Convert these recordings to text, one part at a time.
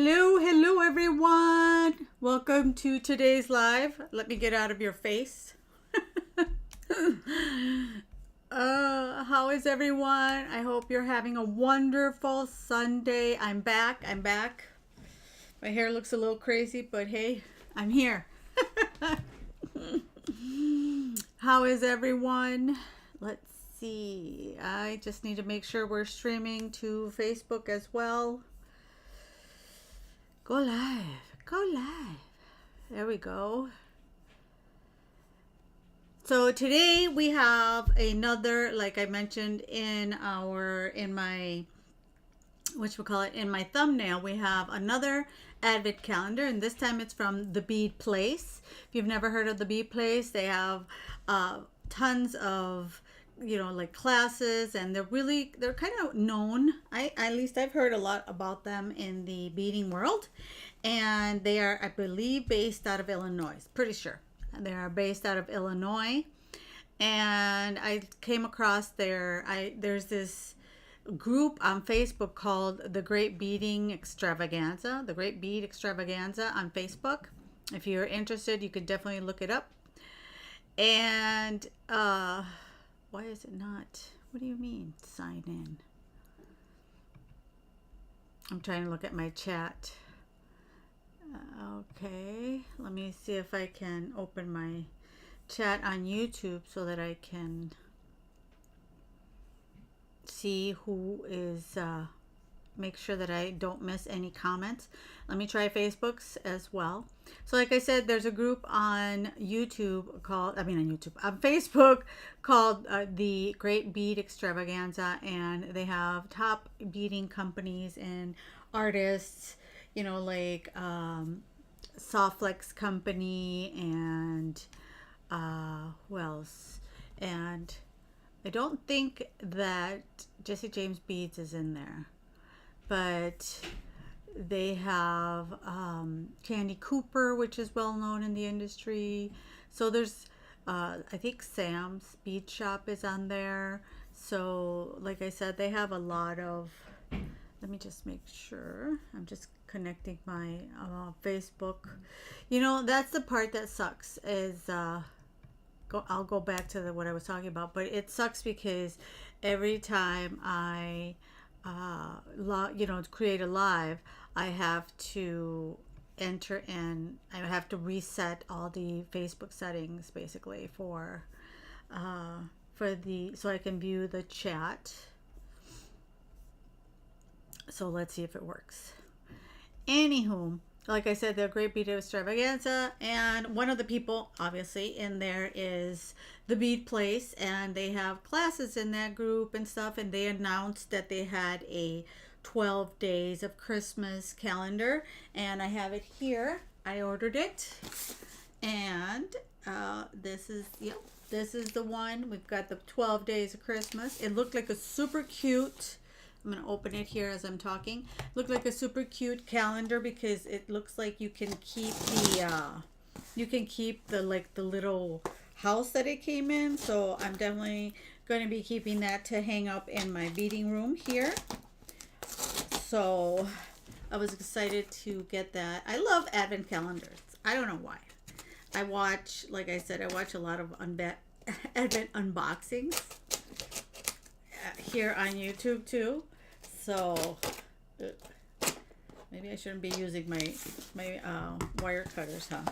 Hello everyone. Welcome to today's live. Let me get out of your face. How is everyone? I hope you're having a wonderful Sunday. I'm back. My hair looks a little crazy, but hey, I'm here. How is everyone? Let's see. I just need to make sure we're streaming to Facebook as well. Go live. Go live. There we go. So today we have another, like I mentioned in my thumbnail, we have another advent calendar, and this time it's from the Bead Place. If you've never heard of the Bead Place, they have tons of like classes, and they're kind of known. At least I've heard a lot about them in the beading world, and they are, I believe, based out of Illinois. Pretty sure they are based out of Illinois. And I came across there's this group on Facebook called the Great Beading Extravaganza, the Great Bead Extravaganza on Facebook. If you're interested, you could definitely look it up. And why is it not? What do you mean, sign in? I'm trying to look at my chat. Okay, let me see if I can open my chat on YouTube so that I can see who is, make sure that I don't miss any comments. Let me try Facebook's as well. So like I said, there's a group on YouTube called, on Facebook called the Great Bead Extravaganza, and they have top beading companies and artists, like Softflex Company and who else? And I don't think that Jesse James Beads is in there, but they have Candy Cooper, which is well known in the industry. So there's I think Sam's Bead Shop is on there. So like I said, they have a lot of, let me just make sure. I'm just connecting my Facebook. That's the part that sucks is I'll go back to what I was talking about, but it sucks because every time I create a live, I have to enter in, I have to reset all the Facebook settings basically so I can view the chat. So let's see if it works. Anywho, like I said, they're Great Bead Extravaganza, and one of the people obviously in there is the Bead Place, and they have classes in that group and stuff, and they announced that they had a 12 days of Christmas calendar, and I have it here. I ordered it, and this is the one. We've got the 12 days of Christmas. It looked like a super cute, I'm going to open it here as I'm talking. Looked like a super cute calendar because it looks like you can keep the little house that it came in. So I'm definitely going to be keeping that to hang up in my beading room here. So I was excited to get that. I love advent calendars. I don't know why. Like I said, I watch a lot of advent unboxings here on YouTube too. So maybe I shouldn't be using my wire cutters, huh?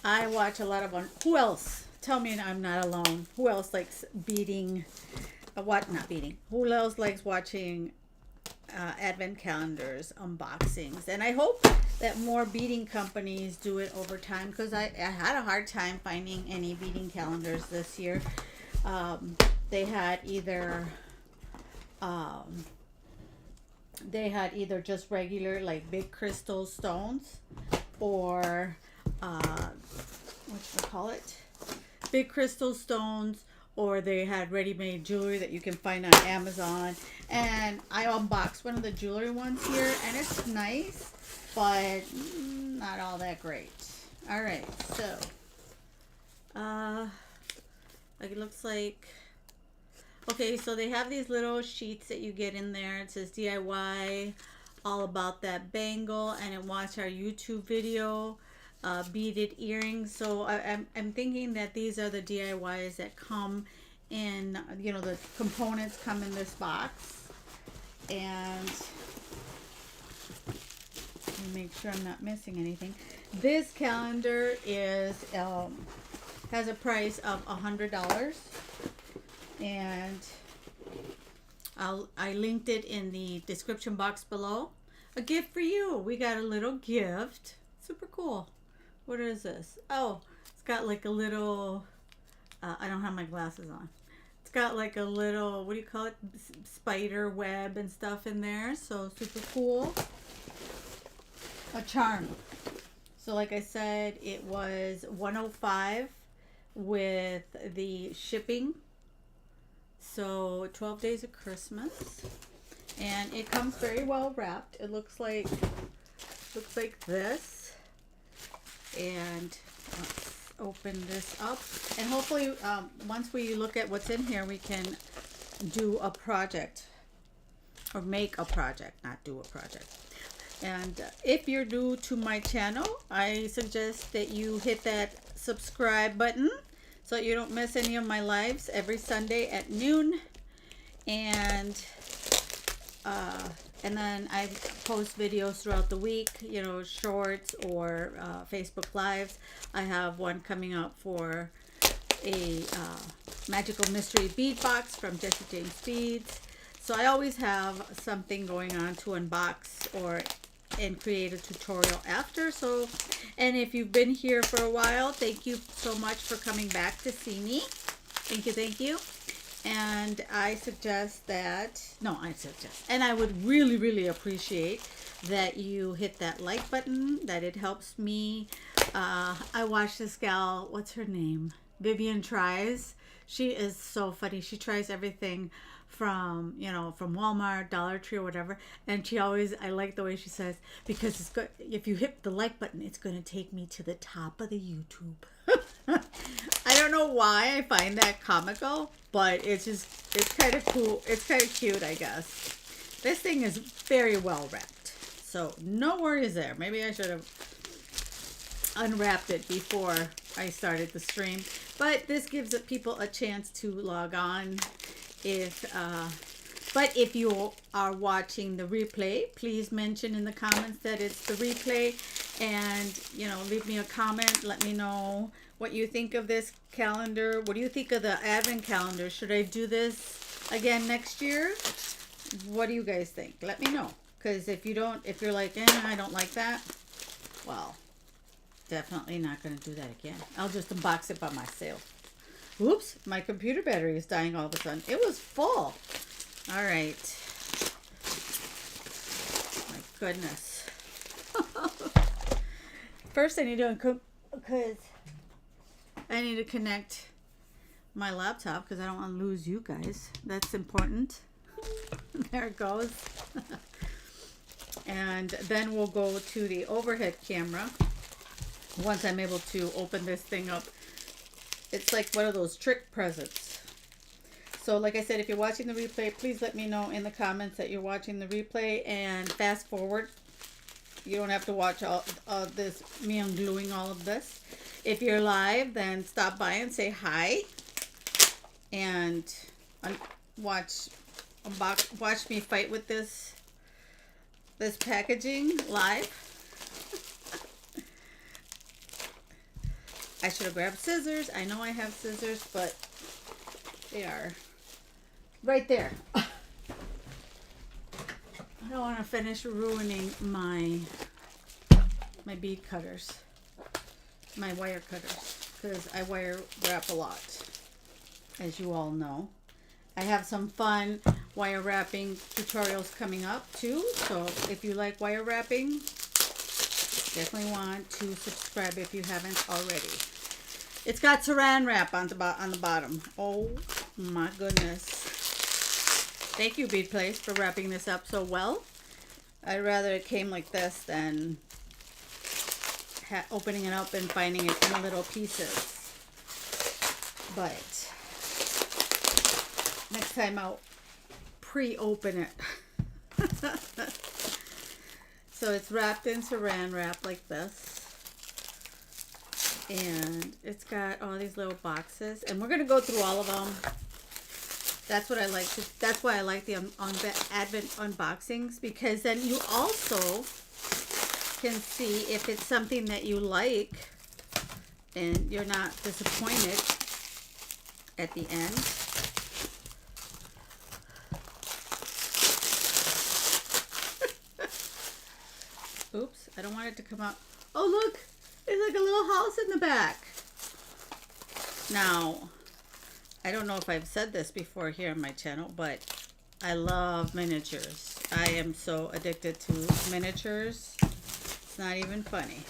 I watch a lot of who else? Tell me I'm not alone. Who else likes beading? Not beading? Who else likes watching advent calendars unboxings? And I hope that more beading companies do it over time, because I had a hard time finding any beading calendars this year. They had either just regular like big crystal stones, or big crystal stones, or they had ready-made jewelry that you can find on Amazon. And I unboxed one of the jewelry ones here, and it's nice, but not all that great. All right, so it looks like, okay, so they have these little sheets that you get in there. It says DIY all about that bangle and watch our YouTube video, beaded earrings. So I'm thinking that these are the DIYs that come in, you know, the components come in this box. And let me make sure I'm not missing anything. This calendar is has a price of $100, and I linked it in the description box below. A gift for you. We got a little gift. Super cool. What is this? Oh, it's got like a little, I don't have my glasses on. It's got like a little, what do you call it? Spider web and stuff in there. So super cool. A charm. So like I said, it was $105 with the shipping. So 12 days of Christmas, and it comes very well wrapped. It looks like this. And let's open this up, and hopefully once we look at what's in here, we can do a project, or make a project, not do a project. And if you're new to my channel, I suggest that you hit that subscribe button so you don't miss any of my lives every Sunday at noon. And then I post videos throughout the week, you know, shorts or Facebook Lives. I have one coming up for a magical mystery bead box from Jesse James Beads. So I always have something going on to unbox and create a tutorial after. So, and if you've been here for a while, thank you so much for coming back to see me. Thank you, thank you. And I suggest that, and I would really, really appreciate that you hit that like button, that it helps me. I watched this gal, what's her name? Vivian Tries. She is so funny. She tries everything from, you know, from Walmart, Dollar Tree, or whatever. And she always, I like the way she says, because it's good, if you hit the like button, it's going to take me to the top of the YouTube. I don't know why I find that comical, but it's just, it's kind of cool. It's kind of cute, I guess. This thing is very well wrapped, so no worries there. Maybe I should have unwrapped it before I started the stream, but this gives people a chance to log on. But if you are watching the replay, please mention in the comments that it's the replay, and, you know, leave me a comment. Let me know what you think of this calendar. What do you think of the advent calendar? Should I do this again next year? What do you guys think? Let me know. Because if you're like, I don't like that, well, definitely not going to do that again. I'll just unbox it by myself. Oops, my computer battery is dying all of a sudden. It was full. All right. My goodness. First, I need to connect my laptop because I don't want to lose you guys. That's important. There it goes. And then we'll go to the overhead camera once I'm able to open this thing up. It's like one of those trick presents. So like I said, if you're watching the replay, please let me know in the comments that you're watching the replay, and fast forward. You don't have to watch all this, me ungluing all of this. If you're live, then stop by and say hi, and watch me fight with this packaging live. I should have grabbed scissors. I know I have scissors, but they are right there. I don't want to finish ruining my bead cutters, my wire cutters, because I wire wrap a lot, as you all know. I have some fun wire wrapping tutorials coming up too, so if you like wire wrapping, definitely want to subscribe if you haven't already. It's got saran wrap on the bottom. Oh my goodness. Thank you, Bead Place, for wrapping this up so well. I'd rather it came like this than opening it up and finding it in little pieces. But next time I'll pre-open it. So it's wrapped in saran wrap like this. And it's got all these little boxes. And we're going to go through all of them. That's what I like. That's why I like the Advent unboxings. Because then you also can see if it's something that you like. And you're not disappointed at the end. Oops, I don't want it to come out. Oh, look, it's like a little house in the back. Now, I don't know if I've said this before here on my channel, but I love miniatures. I am so addicted to miniatures. It's not even funny.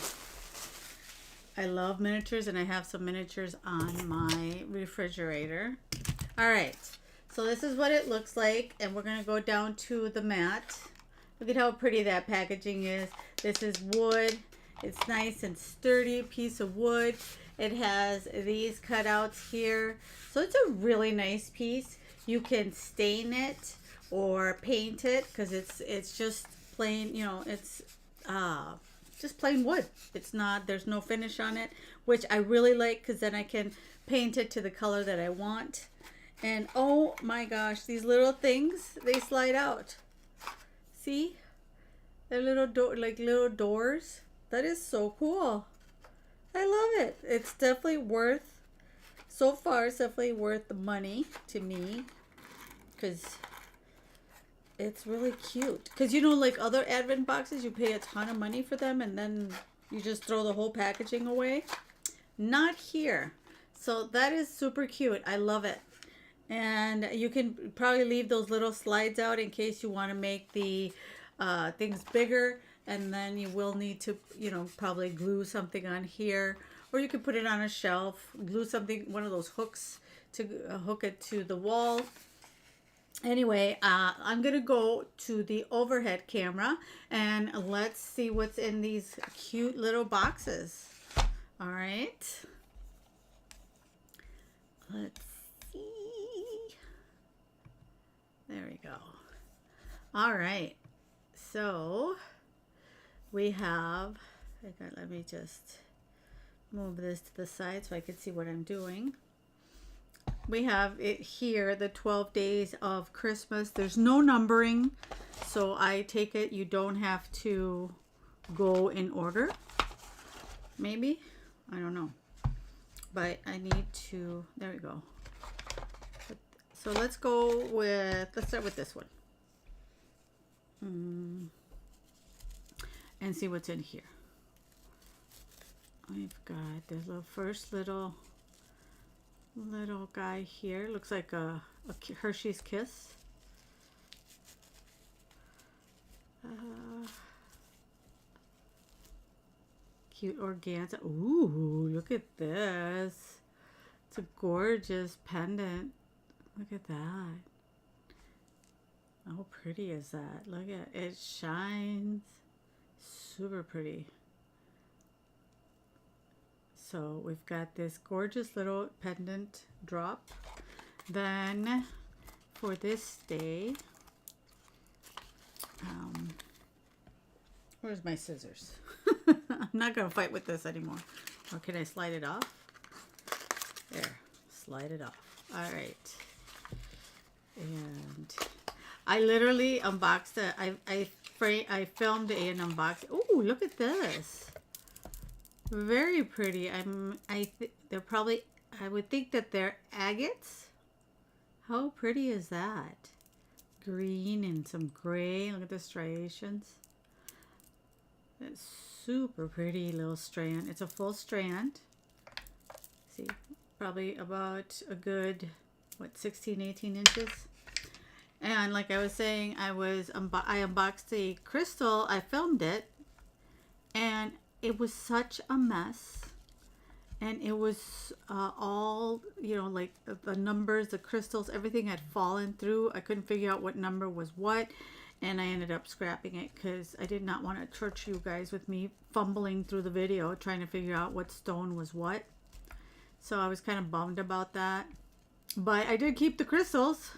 I love miniatures, and I have some miniatures on my refrigerator. All right, so this is what it looks like, and we're going to go down to the mat. Look at how pretty that packaging is. This is wood. It's nice and sturdy piece of wood. It has these cutouts here. So it's a really nice piece. You can stain it or paint it because it's just plain, you know, it's just plain wood. It's not, there's no finish on it, which I really like because then I can paint it to the color that I want. And oh my gosh, these little things, they slide out. See? They're little like little doors. That is so cool. I love it. It's definitely worth, so far it's definitely worth the money to me because it's really cute. Because you know, like other Advent boxes, you pay a ton of money for them and then you just throw the whole packaging away. Not here. So that is super cute. I love it. And you can probably leave those little slides out in case you want to make the things bigger. And then you will need to, you know, probably glue something on here. Or you could put it on a shelf, glue something, one of those hooks to hook it to the wall. Anyway, I'm going to go to the overhead camera and let's see what's in these cute little boxes. All right. Let's see. There we go. All right. So we have, let me just move this to the side so I can see what I'm doing. We have it here, the 12 days of Christmas. There's no numbering, so I take it you don't have to go in order. Maybe? I don't know. But I need to, there we go. So let's go with, let's start with this one. And see what's in here. We've got the first little guy here. Looks like a Hershey's Kiss. Cute organza. Ooh, look at this. It's a gorgeous pendant. Look at that. How pretty is that? Look at it. It shines. Super pretty. So we've got this gorgeous little pendant drop. Then for this day, where's my scissors? I'm not going to fight with this anymore. Or can I slide it off? There, slide it off. All right. And I literally unboxed it. I filmed an unboxing. Oh, look at this. Very pretty. They're probably, I would think that they're agates. How pretty is that? Green and some gray. Look at the striations. That's super pretty little strand. It's a full strand. See, probably about a good, what, 16, 18 inches. And like I was saying, I unboxed the crystal. I filmed it, and it was such a mess. And it was all, you know, like the numbers, the crystals, everything had fallen through. I couldn't figure out what number was what. And I ended up scrapping it because I did not want to torture you guys with me fumbling through the video trying to figure out what stone was what. So I was kind of bummed about that. But I did keep the crystals.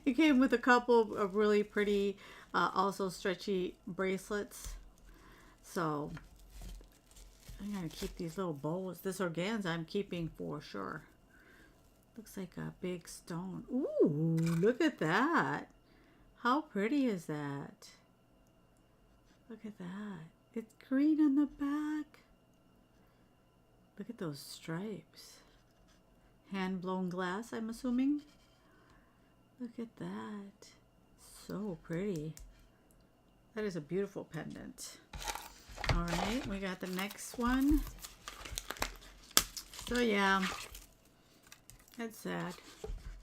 You came with a couple of really pretty, also stretchy bracelets. So I'm gonna keep these little bows. This organza I'm keeping for sure. Looks like a big stone. Ooh, look at that. How pretty is that? Look at that. It's green on the back. Look at those stripes. Hand blown glass, I'm assuming. Look at that. So pretty. That is a beautiful pendant. All right, we got the next one. So yeah, that's sad.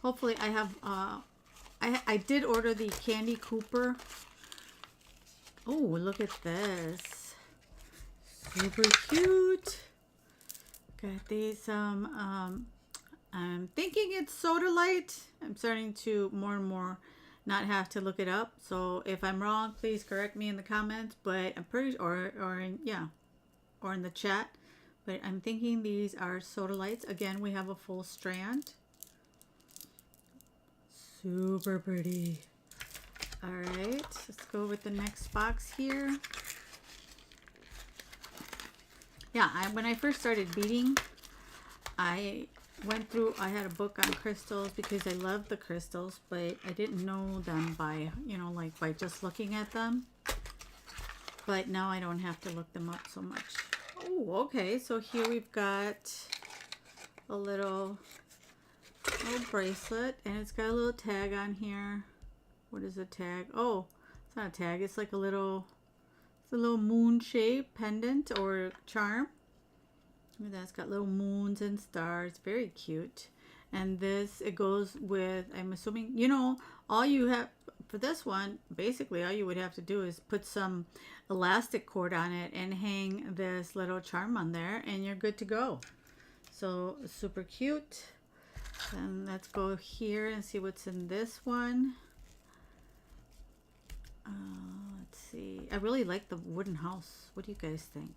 Hopefully I have, I did order the Candy Cooper. Oh, look at this. Super cute. Got these, I'm thinking it's Sodalite. I'm starting to more and more not have to look it up. So if I'm wrong, please correct me in the comments. But I'm pretty, or in the chat. But I'm thinking these are Sodalites. Again, we have a full strand. Super pretty. All right, let's go with the next box here. Yeah, when I first started beading, I went through, I had a book on crystals because I love the crystals, but I didn't know them by, you know, like by just looking at them. But now I don't have to look them up so much. Oh, okay, so here we've got a little bracelet, and it's got a little tag on here. What is a tag? Oh, it's not a tag. It's like a little, it's a little moon shape pendant or charm. Look at that. It's got little moons and stars. Very cute. And this, it goes with, I'm assuming, you know, all you have for this one, basically all you would have to do is put some elastic cord on it and hang this little charm on there, and you're good to go. So super cute. And let's go here and see what's in this one. Let's see. I really like the wooden house. What do you guys think?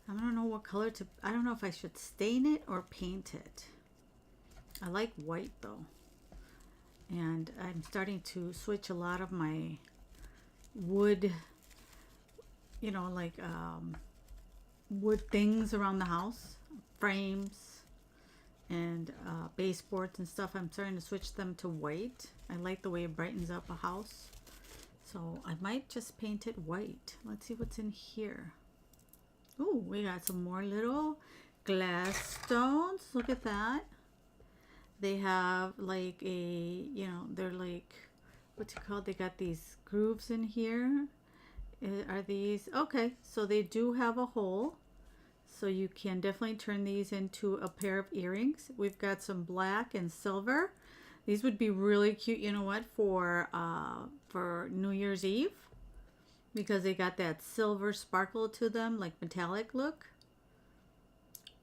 I don't know what color to, I don't know if I should stain it or paint it. I like white though. And I'm starting to switch a lot of my wood, you know, like wood things around the house, frames and baseboards and stuff. I'm starting to switch them to white. I like the way it brightens up a house. So I might just paint it white. Let's see what's in here. Oh, we got some more little glass stones. Look at that. They have like a, you know, they're like, what's it called? They got these grooves in here. Are these, okay, so they do have a hole. So you can definitely turn these into a pair of earrings. We've got some black and silver. These would be really cute, you know what, for New Year's Eve, because they got that silver sparkle to them, like metallic look.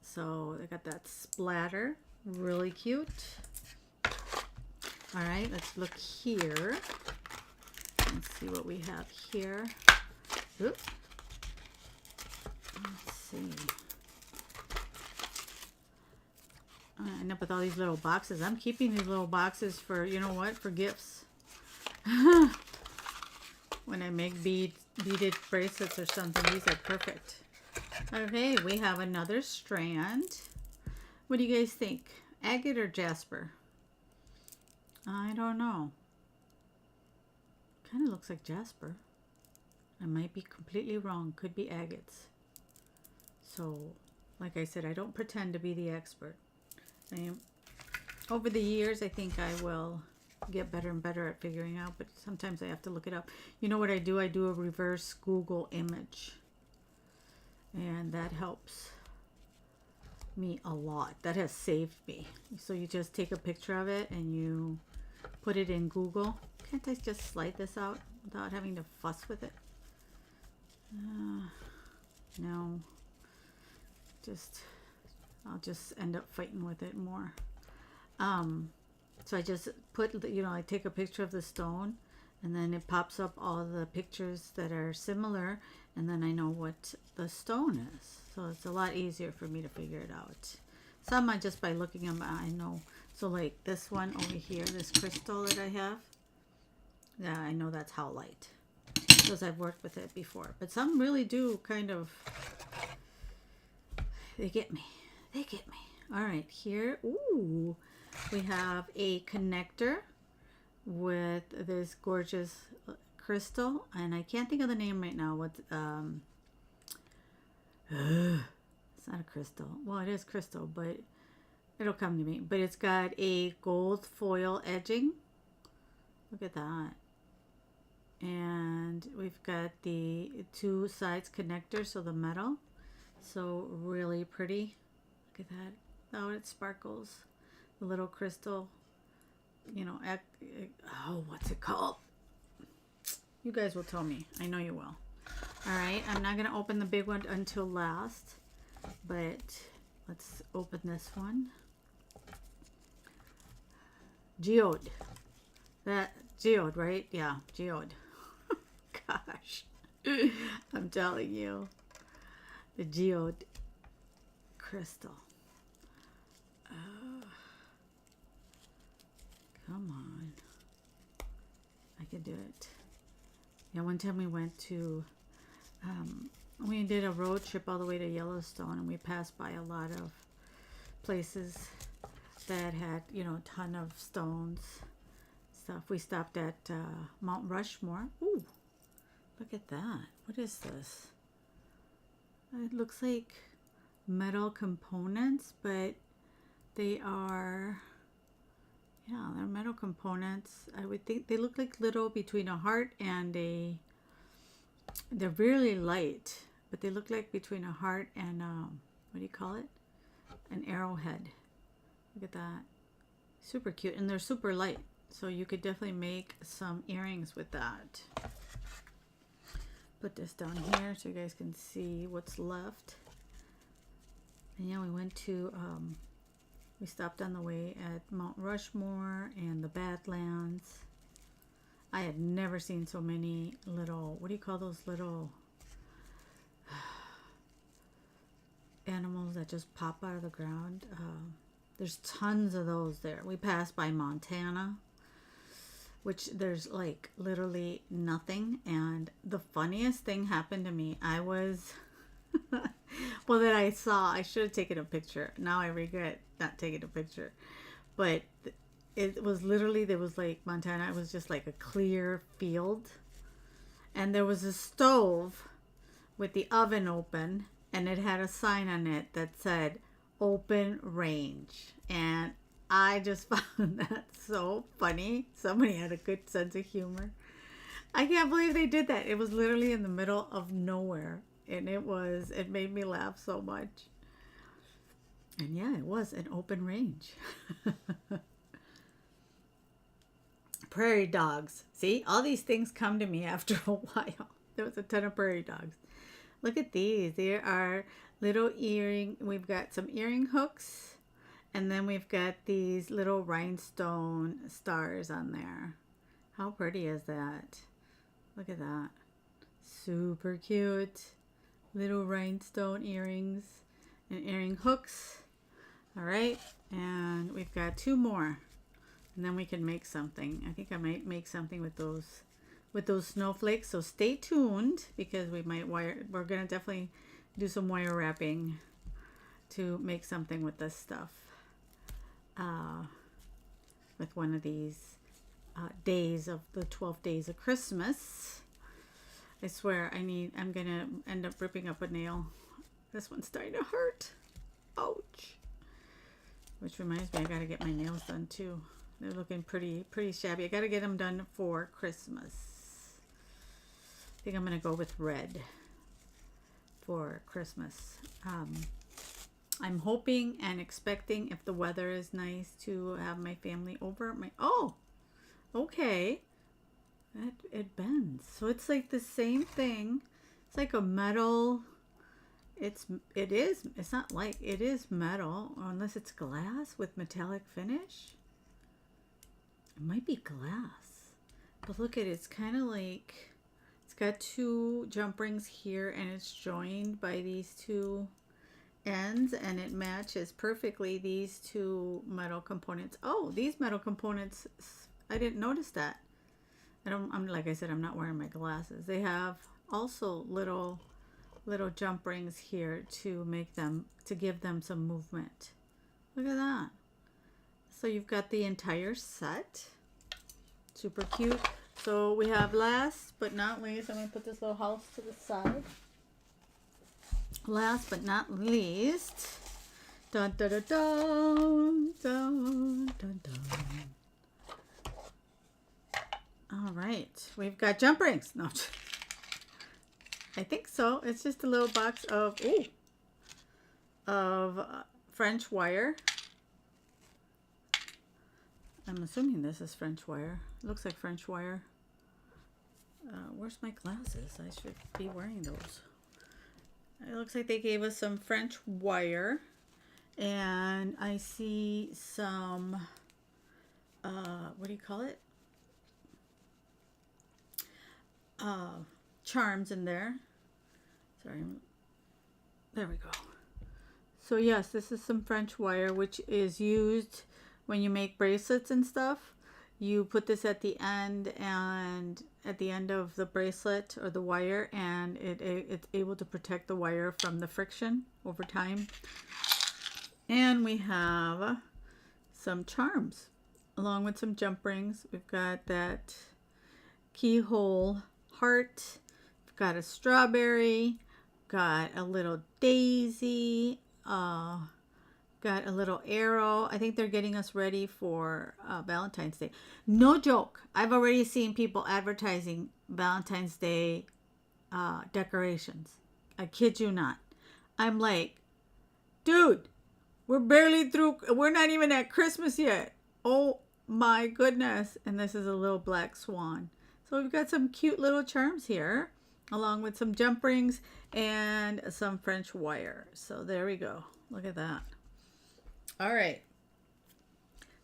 So they got that splatter, really cute. All right, let's look here and see what we have here. Oops. Let's see. I end up with all these little boxes. I'm keeping these little boxes for, you know what, for gifts. When I make beaded bracelets or something, these are perfect. Okay, we have another strand. What do you guys think? Agate or jasper? I don't know. Kind of looks like jasper. I might be completely wrong. Could be agates. So, like I said, I don't pretend to be the expert. Over the years, I think I will get better and better at figuring out, but sometimes I have to look it up. You know what I do? I do a reverse Google image, and that helps me a lot. That has saved me. So you just take a picture of it and you put it in Google. Can't I just slide this out without having to fuss with it? No. I'll just end up fighting with it more. So I just put, you know, I take a picture of the stone, and then it pops up all the pictures that are similar, and then I know what the stone is. So it's a lot easier for me to figure it out. Some I just by looking them, I know. So like this one over here, this crystal that I have, yeah, I know that's how light, because I've worked with it before. But some really do kind of, they get me. They get me. All right, here, ooh, we have a connector with this gorgeous crystal, and I can't think of the name right now. What it's not a crystal. Well, it is crystal, but it'll come to me. But it's got a gold foil edging. Look at that. And we've got the two sides connectors, so the metal. So really pretty. Look at that. Oh, it sparkles. The little crystal, you know, oh, what's it called? You guys will tell me. I know you will. All right, I'm not going to open the big one until last, but let's open this one. Geode. That geode, right? Yeah, geode. Gosh. I'm telling you. The geode crystal. Come on. I can do it. Yeah, one time we went to, we did a road trip all the way to Yellowstone, and we passed by a lot of places that had, you know, a ton of stones, stuff. We stopped at Mount Rushmore. Ooh, look at that. What is this? It looks like metal components, but they are, yeah, they're metal components. I would think they look like little, between a heart and a, they're really light, but they look like between a heart and, what do you call it? An arrowhead. Look at that. Super cute. And they're super light. So you could definitely make some earrings with that. Put this down here so you guys can see what's left. And yeah, we went to, we stopped on the way at Mount Rushmore and the Badlands. I had never seen so many little, what do you call those little animals that just pop out of the ground? There's tons of those there. We passed by Montana, which there's like literally nothing. And the funniest thing happened to me. I was, well, that I saw, I should have taken a picture. Now I regret not taking a picture. But it was literally, there was like Montana, it was just like a clear field. And there was a stove with the oven open, and it had a sign on it that said open range. And I just found that so funny. Somebody had a good sense of humor. I can't believe they did that. It was literally in the middle of nowhere. And it made me laugh so much. And yeah, it was an open range. Prairie dogs. See, all these things come to me after a while. There was a ton of prairie dogs. Look at these. There are little earring. We've got some earring hooks. And then we've got these little rhinestone stars on there. How pretty is that? Look at that. Super cute. Little rhinestone earrings and earring hooks. All right. And we've got two more. And then we can make something. I think I might make something with those snowflakes. So stay tuned, because we're going to definitely do some wire wrapping to make something with this stuff. With one of these days of the 12 days of Christmas. I swear I'm going to end up ripping up a nail. This one's starting to hurt. Ouch. Which reminds me, I got to get my nails done too. They're looking pretty shabby. I got to get them done for Christmas. I think I'm going to go with red for Christmas. I'm hoping and expecting, if the weather is nice, to have my family over. Oh, okay. It bends. So it's like the same thing. It's like a metal. It's not like, it is metal, unless it's glass with metallic finish. It might be glass. But look at it. It's kind of like, it's got two jump rings here, and it's joined by these two ends, and it matches perfectly these two metal components. Oh, these metal components, I didn't notice that. I'm like I said, I'm not wearing my glasses. They have also little jump rings here to make them, to give them some movement. Look at that. So you've got the entire set. Super cute. So we have, last but not least, I'm going to put this little house to the side. Last but not least, dun dun dun dun dun dun dun. All right, we've got jump rings. No, I think so. It's just a little box of French wire. I'm assuming this is French wire. It looks like French wire. Where's my glasses? I should be wearing those. It looks like they gave us some French wire. And I see some, what do you call it? Charms in there. Sorry. There we go. So yes, this is some French wire, which is used when you make bracelets and stuff. You put this at the end, and at the end of the bracelet or the wire, and it's able to protect the wire from the friction over time. And we have some charms along with some jump rings. We've got that keyhole heart. We've got a strawberry. Got a little daisy. Got a little arrow. I think they're getting us ready for Valentine's Day. No joke. I've already seen people advertising Valentine's Day decorations. I kid you not. I'm like, dude, we're barely through. We're not even at Christmas yet. Oh my goodness. And this is a little black swan. So we've got some cute little charms here, along with some jump rings and some French wire. So there we go. Look at that. All right.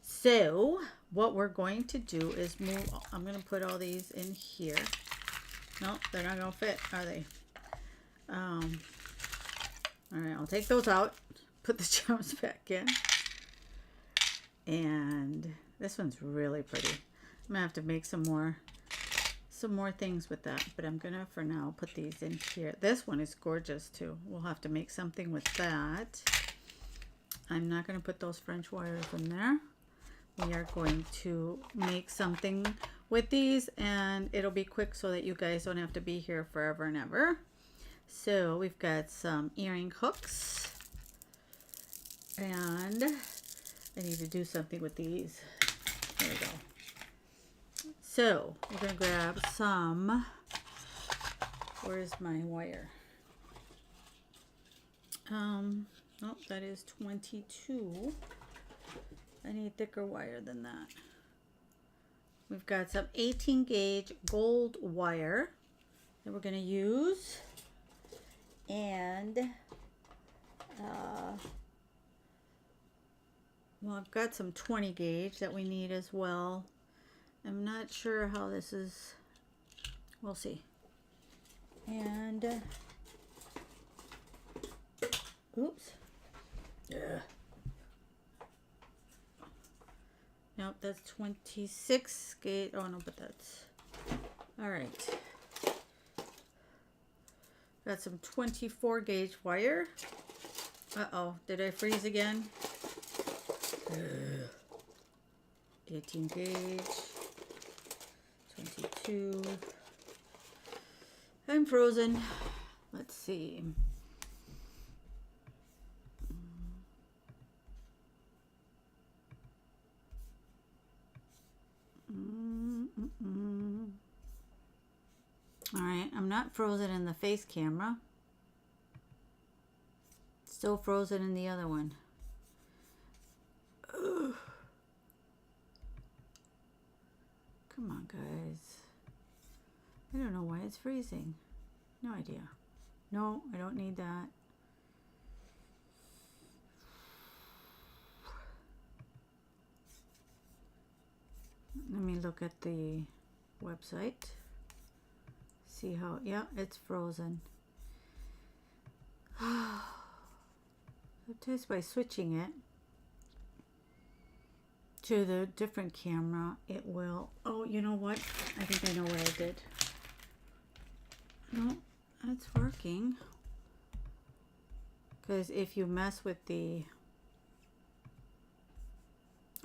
So what we're going to do is move. I'm going to put all these in here. No, they're not going to fit, are they? All right, I'll take those out. Put the charms back in. And this one's really pretty. I'm going to have to make some more things with that, but I'm gonna for now put these in here. This one is gorgeous too. We'll have to make something with that. I'm not gonna put those French wires in there. We are going to make something with these, and it'll be quick so that you guys don't have to be here forever and ever. So we've got some earring hooks, and I need to do something with these. There we go. So we're going to grab some, where's my wire? Oh, that is 22. I need thicker wire than that. We've got some 18 gauge gold wire that we're going to use. And, well, I've got some 20 gauge that we need as well. I'm not sure how this is. We'll see. And oops. Yeah. Nope, that's 26 gauge. Oh no, but that's all right. Got some 24 gauge wire. Uh-oh, did I freeze again? 18 gauge. 22. I'm frozen. Let's see. All right, I'm not frozen in the face camera. Still frozen in the other one. Ugh. Come on, guys. I don't know why it's freezing. No idea. No, I don't need that. Let me look at the website. See how, yeah, it's frozen. Just by switching it to the different camera, it will, oh, you know what? I think I know what I did. No, that's working. Because if you mess with the,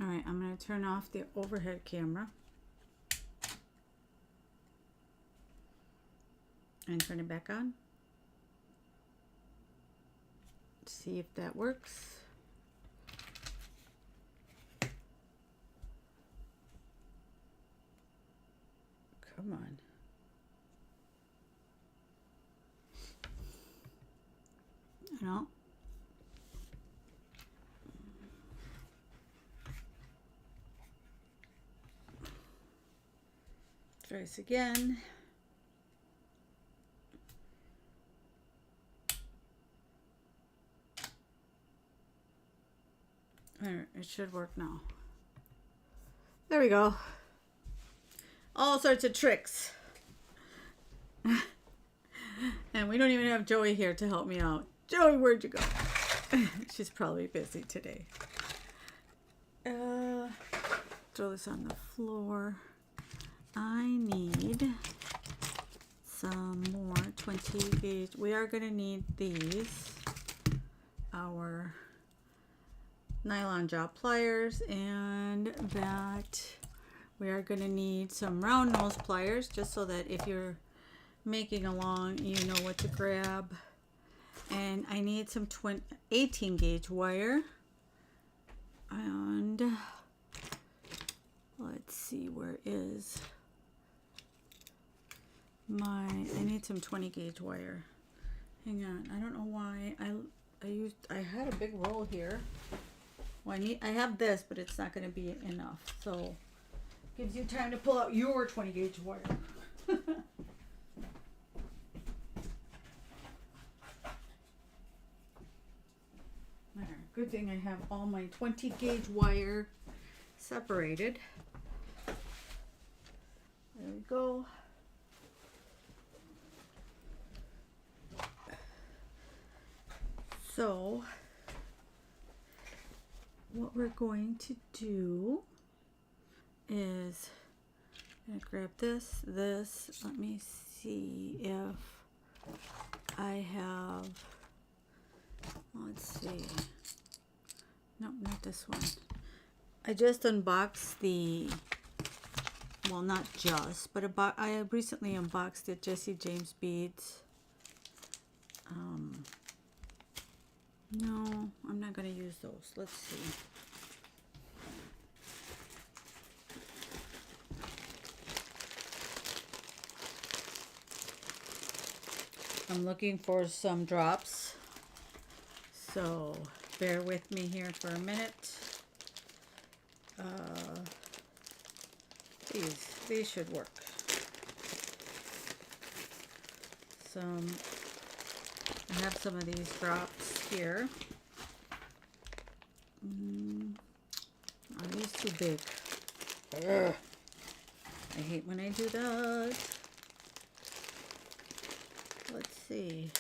all right, I'm going to turn off the overhead camera and turn it back on. See if that works. Come on. No. Try this again. There, it should work now. There we go. All sorts of tricks. And we don't even have Joey here to help me out. Joey, where'd you go? She's probably busy today. Throw this on the floor. I need some more 20 gauge. We are going to need these. Our nylon jaw pliers, and that we are going to need some round nose pliers, just so that if you're making along, you know what to grab. And I need some 18 gauge wire, and let's see, where is my, I need some 20 gauge wire. Hang on, I don't know why I had a big roll here. Well, I have this, but it's not going to be enough. So, gives you time to pull out your 20 gauge wire. There, good thing I have all my 20 gauge wire separated. There we go. So, what we're going to do is I'm gonna grab this. Let me see if I have, let's see. Nope, not this one. I just unboxed the, well, not just, but I recently unboxed the Jesse James beads. No, I'm not going to use those. Let's see. I'm looking for some drops, so bear with me here for a minute. These should work. I have some of these drops here. Are these too big? Ugh. I hate when I do that. Let's see.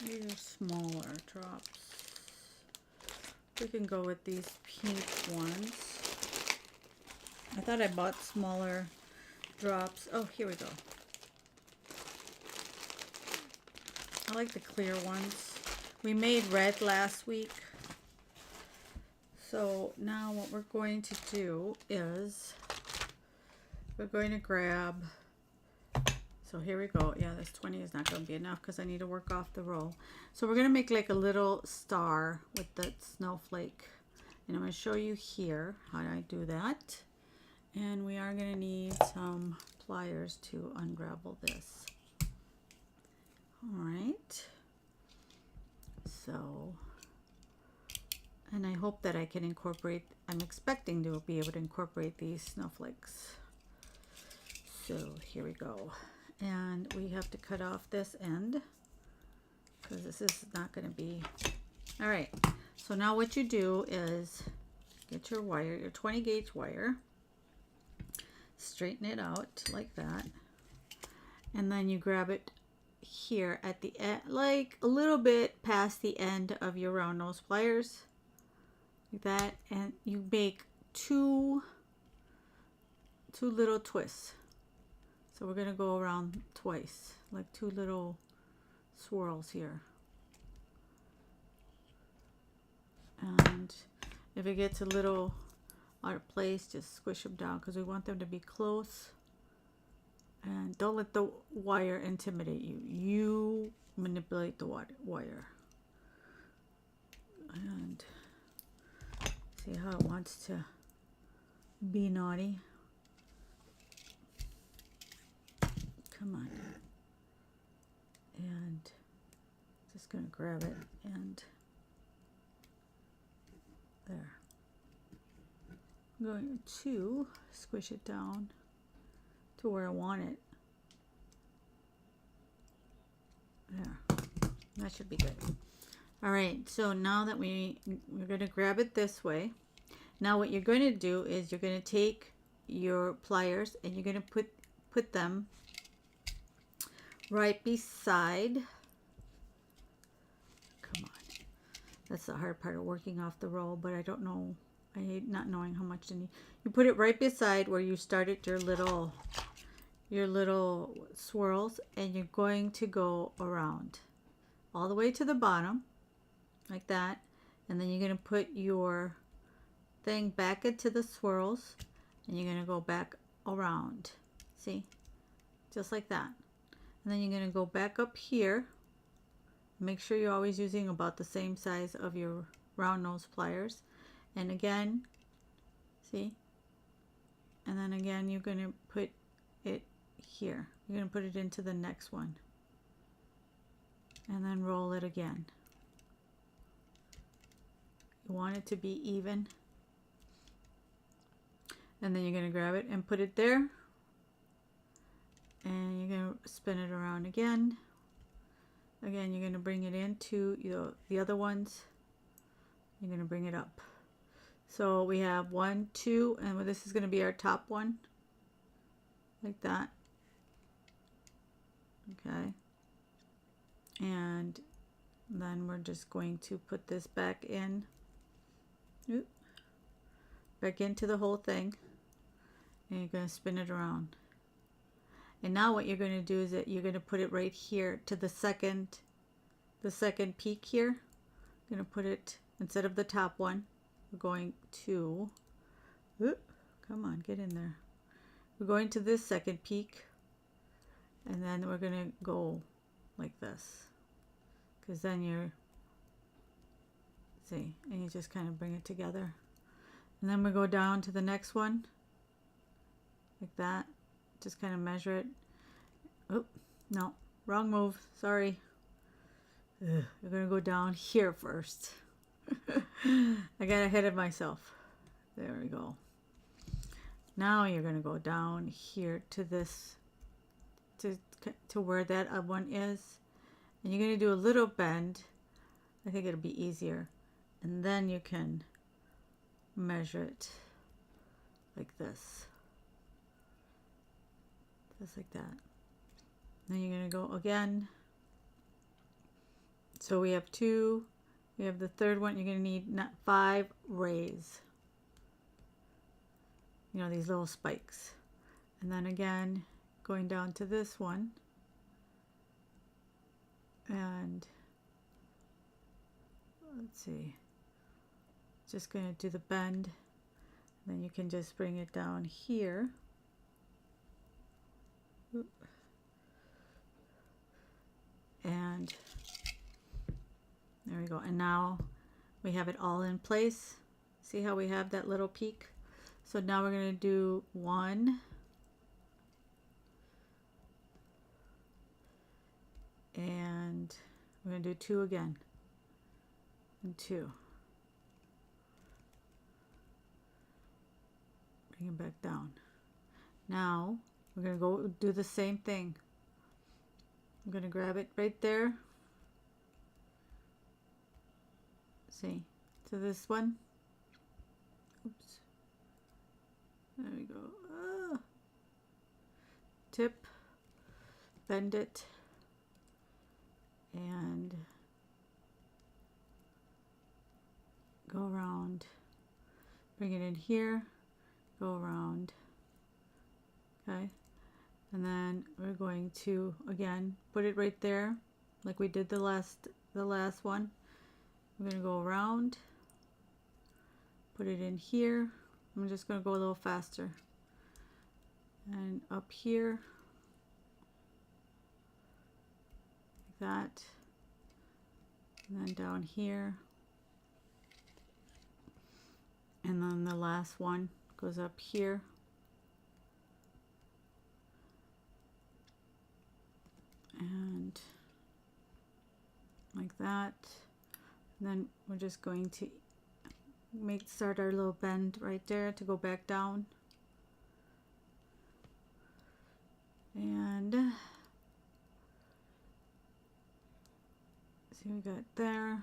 These are smaller drops. We can go with these pink ones. I thought I bought smaller drops. Oh, here we go. I like the clear ones. We made red last week. So now what we're going to do is we're going to grab, so here we go. Yeah, this 20 is not going to be enough because I need to work off the roll. So we're going to make like a little star with that snowflake. And I'm going to show you here how I do that. And we are going to need some pliers to unravel this. All right. So, and I hope that I can incorporate, I'm expecting to be able to incorporate these snowflakes. So here we go. And we have to cut off this end because this is not going to be, all right. So now what you do is get your wire, your 20 gauge wire, straighten it out like that, and then you grab it here at the end, like a little bit past the end of your round nose pliers, like that, and you make two little twists. So we're gonna go around twice, like two little swirls here. And if it gets a little out of place, just squish them down because we want them to be close. And don't let the wire intimidate you. You manipulate the wire. And see how it wants to be naughty. Come on. And just gonna grab it and there. I'm going to squish it down to where I want it. There. That should be good. All right, so now that we're going to grab it this way. Now what you're going to do is you're going to take your pliers and you're going to put them right beside. Come on. That's the hard part of working off the roll, but I don't know. I hate not knowing how much to need. You put it right beside where you started your little swirls, and you're going to go around all the way to the bottom like that, and then you're going to put your thing back into the swirls and you're going to go back around, see, just like that. And then you're going to go back up here. Make sure you're always using about the same size of your round nose pliers. And again, see, and then again you're going to put it here. You're going to put it into the next one and then roll it again. You want it to be even, and then you're going to grab it and put it there, and you're going to spin it around again. You're going to bring it into the other ones. You're going to bring it up. So we have 1, 2, and this is going to be our top one, like that. Okay. And then we're just going to put this back in. Oop. Back into the whole thing. And you're going to spin it around. And now what you're going to do is that you're going to put it right here to the second peak here. You're going to put it instead of the top one. We're going to, oop, come on, get in there. We're going to this second peak, and then we're going to go like this, because then you're, see, and you just kind of bring it together. And then we go down to the next one, like that. Just kind of measure it. Oh, no, wrong move, sorry. Ugh, we're going to go down here first. I got ahead of myself. There we go. Now you're going to go down here to this, to where that one is, and you're going to do a little bend. I think it'll be easier, and then you can measure it like this, just like that. Then you're going to go again. So we have 2. We have the third one. You're going to need 5 rays. You know, these little spikes. And then again, going down to this one. And let's see. Just going to do the bend. Then you can just bring it down here. Oop. And there we go. And now we have it all in place. See how we have that little peak? So now we're going to do 1. And we're going to do 2 again. And 2. Bring it back down. Now we're going to go do the same thing. I'm going to grab it right there. See, to this one. There we go. Tip, bend it, and go around. Bring it in here, go around. Okay, and then we're going to again put it right there, like we did the last one. We're gonna go around, put it in here. I'm just gonna go a little faster, and up here, like that, and then down here, and then the last one goes up here. And like that. And then we're just going to start our little bend right there to go back down. And see, we got there,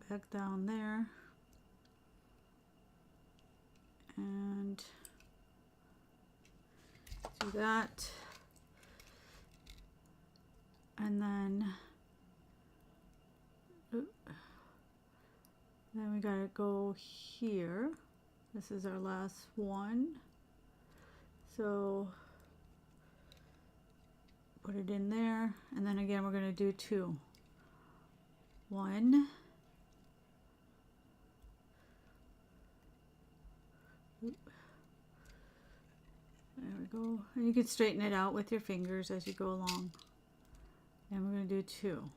back down there, and do that. And then we gotta go here. This is our last one. So put it in there, and then again we're gonna do 2. 1. There we go. And you can straighten it out with your fingers as you go along. And we're going to do 2.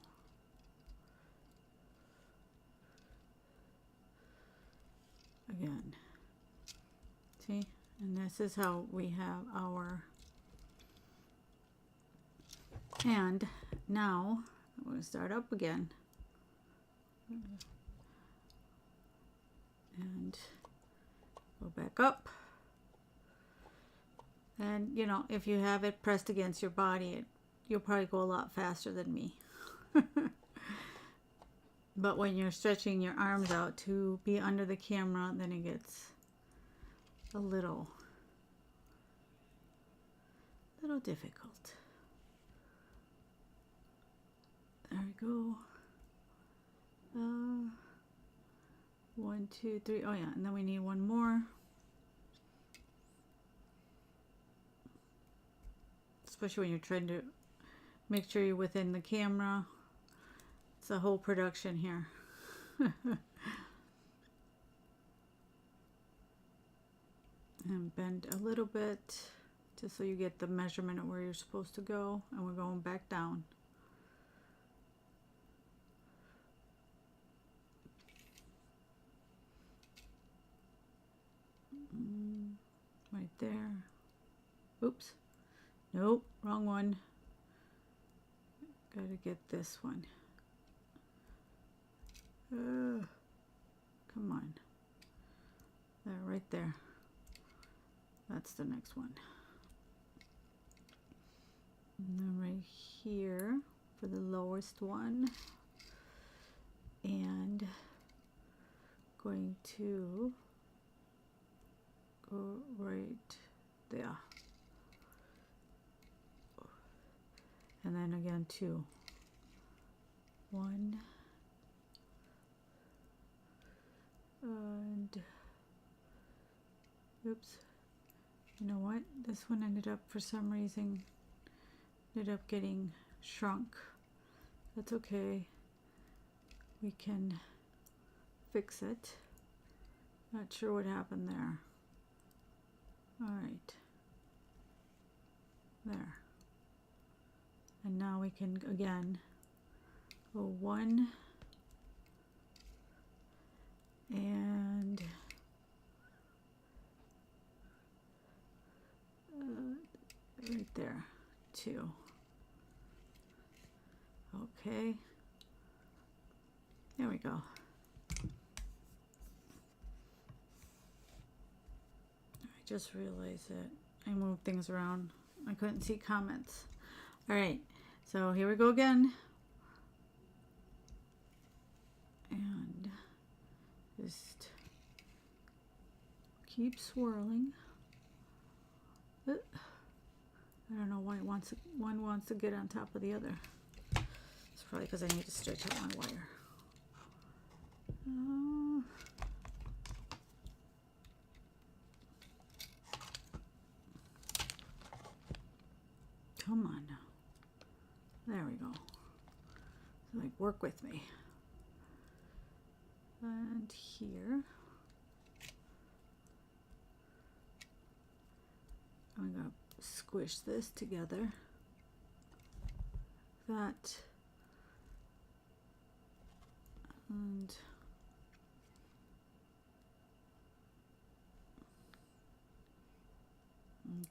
Again. See? And this is how we have our... And now I'm going to start up again. And go back up. And you know, if you have it pressed against your body, you'll probably go a lot faster than me. But when you're stretching your arms out to be under the camera, then it gets a little difficult. There we go. 1, 2, 3. Oh yeah, and then we need one more. Especially when you're trying to make sure you're within the camera. It's a whole production here. And bend a little bit just so you get the measurement of where you're supposed to go. And we're going back down. Right there. Oops. Nope, wrong one. Gotta get this one. Come on. There, right there. That's the next one. And then right here for the lowest one. And going to go right there. And then again 2. 1. And oops. You know what? This one ended up, for some reason, getting shrunk. That's okay. We can fix it. Not sure what happened there. All right. There. And now we can again go 1 and right there, 2. Okay, there we go. I just realized that I moved things around. I couldn't see comments. All right, so here we go again. And just keep swirling. I don't know why one wants to get on top of the other. It's probably because I need to stretch out my wire. Come on now. There we go. So like, work with me. And here, I'm going to squish this together. That. And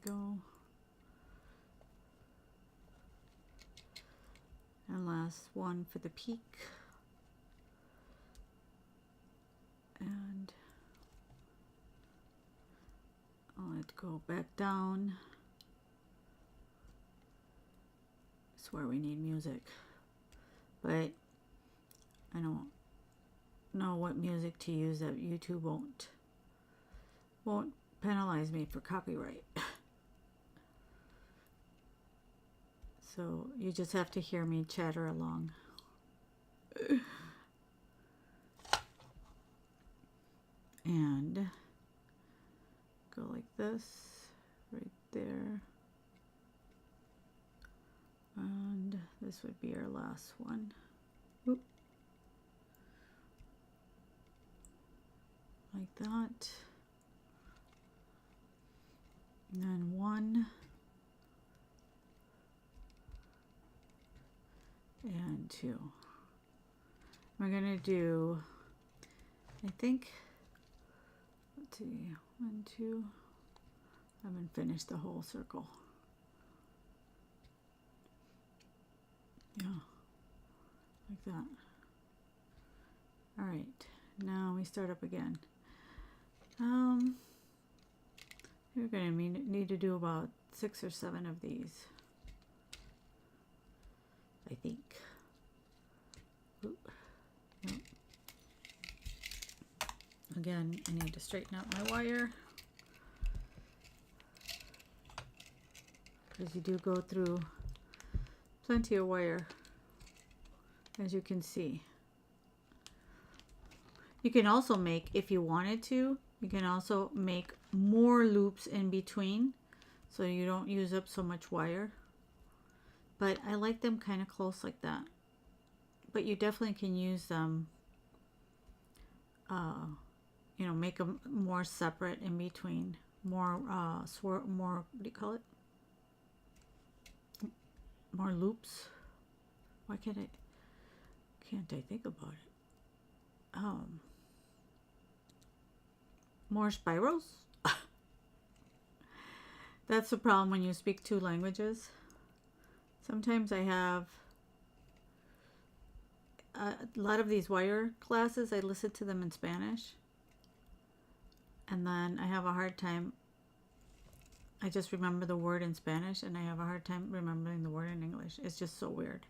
go. And last one for the peak. And I'll let go back down. That's where we need music. But I don't know what music to use that YouTube won't penalize me for copyright. So you just have to hear me chatter along. And go like this, right there. And this would be our last one. Oop. Like that. And then one. And two. We're gonna do, I think, let's see, 1, 2. I haven't finished the whole circle. Yeah, like that. All right, now we start up again. You're gonna need to do about 6 or 7 of these, I think. Oop. Nope. Again, I need to straighten out my wire, because you do go through plenty of wire, as you can see. You can also make, if you wanted to, you can also make more loops in between, so you don't use up so much wire. But I like them kind of close like that. But you definitely can use them, you know, make them more separate in between. More, more, what do you call it? More loops. Why can't I think about it? More spirals? That's the problem when you speak 2 languages. Sometimes I have a lot of these wire classes, I listen to them in Spanish. And then I have a hard time. I just remember the word in Spanish and I have a hard time remembering the word in English. It's just so weird.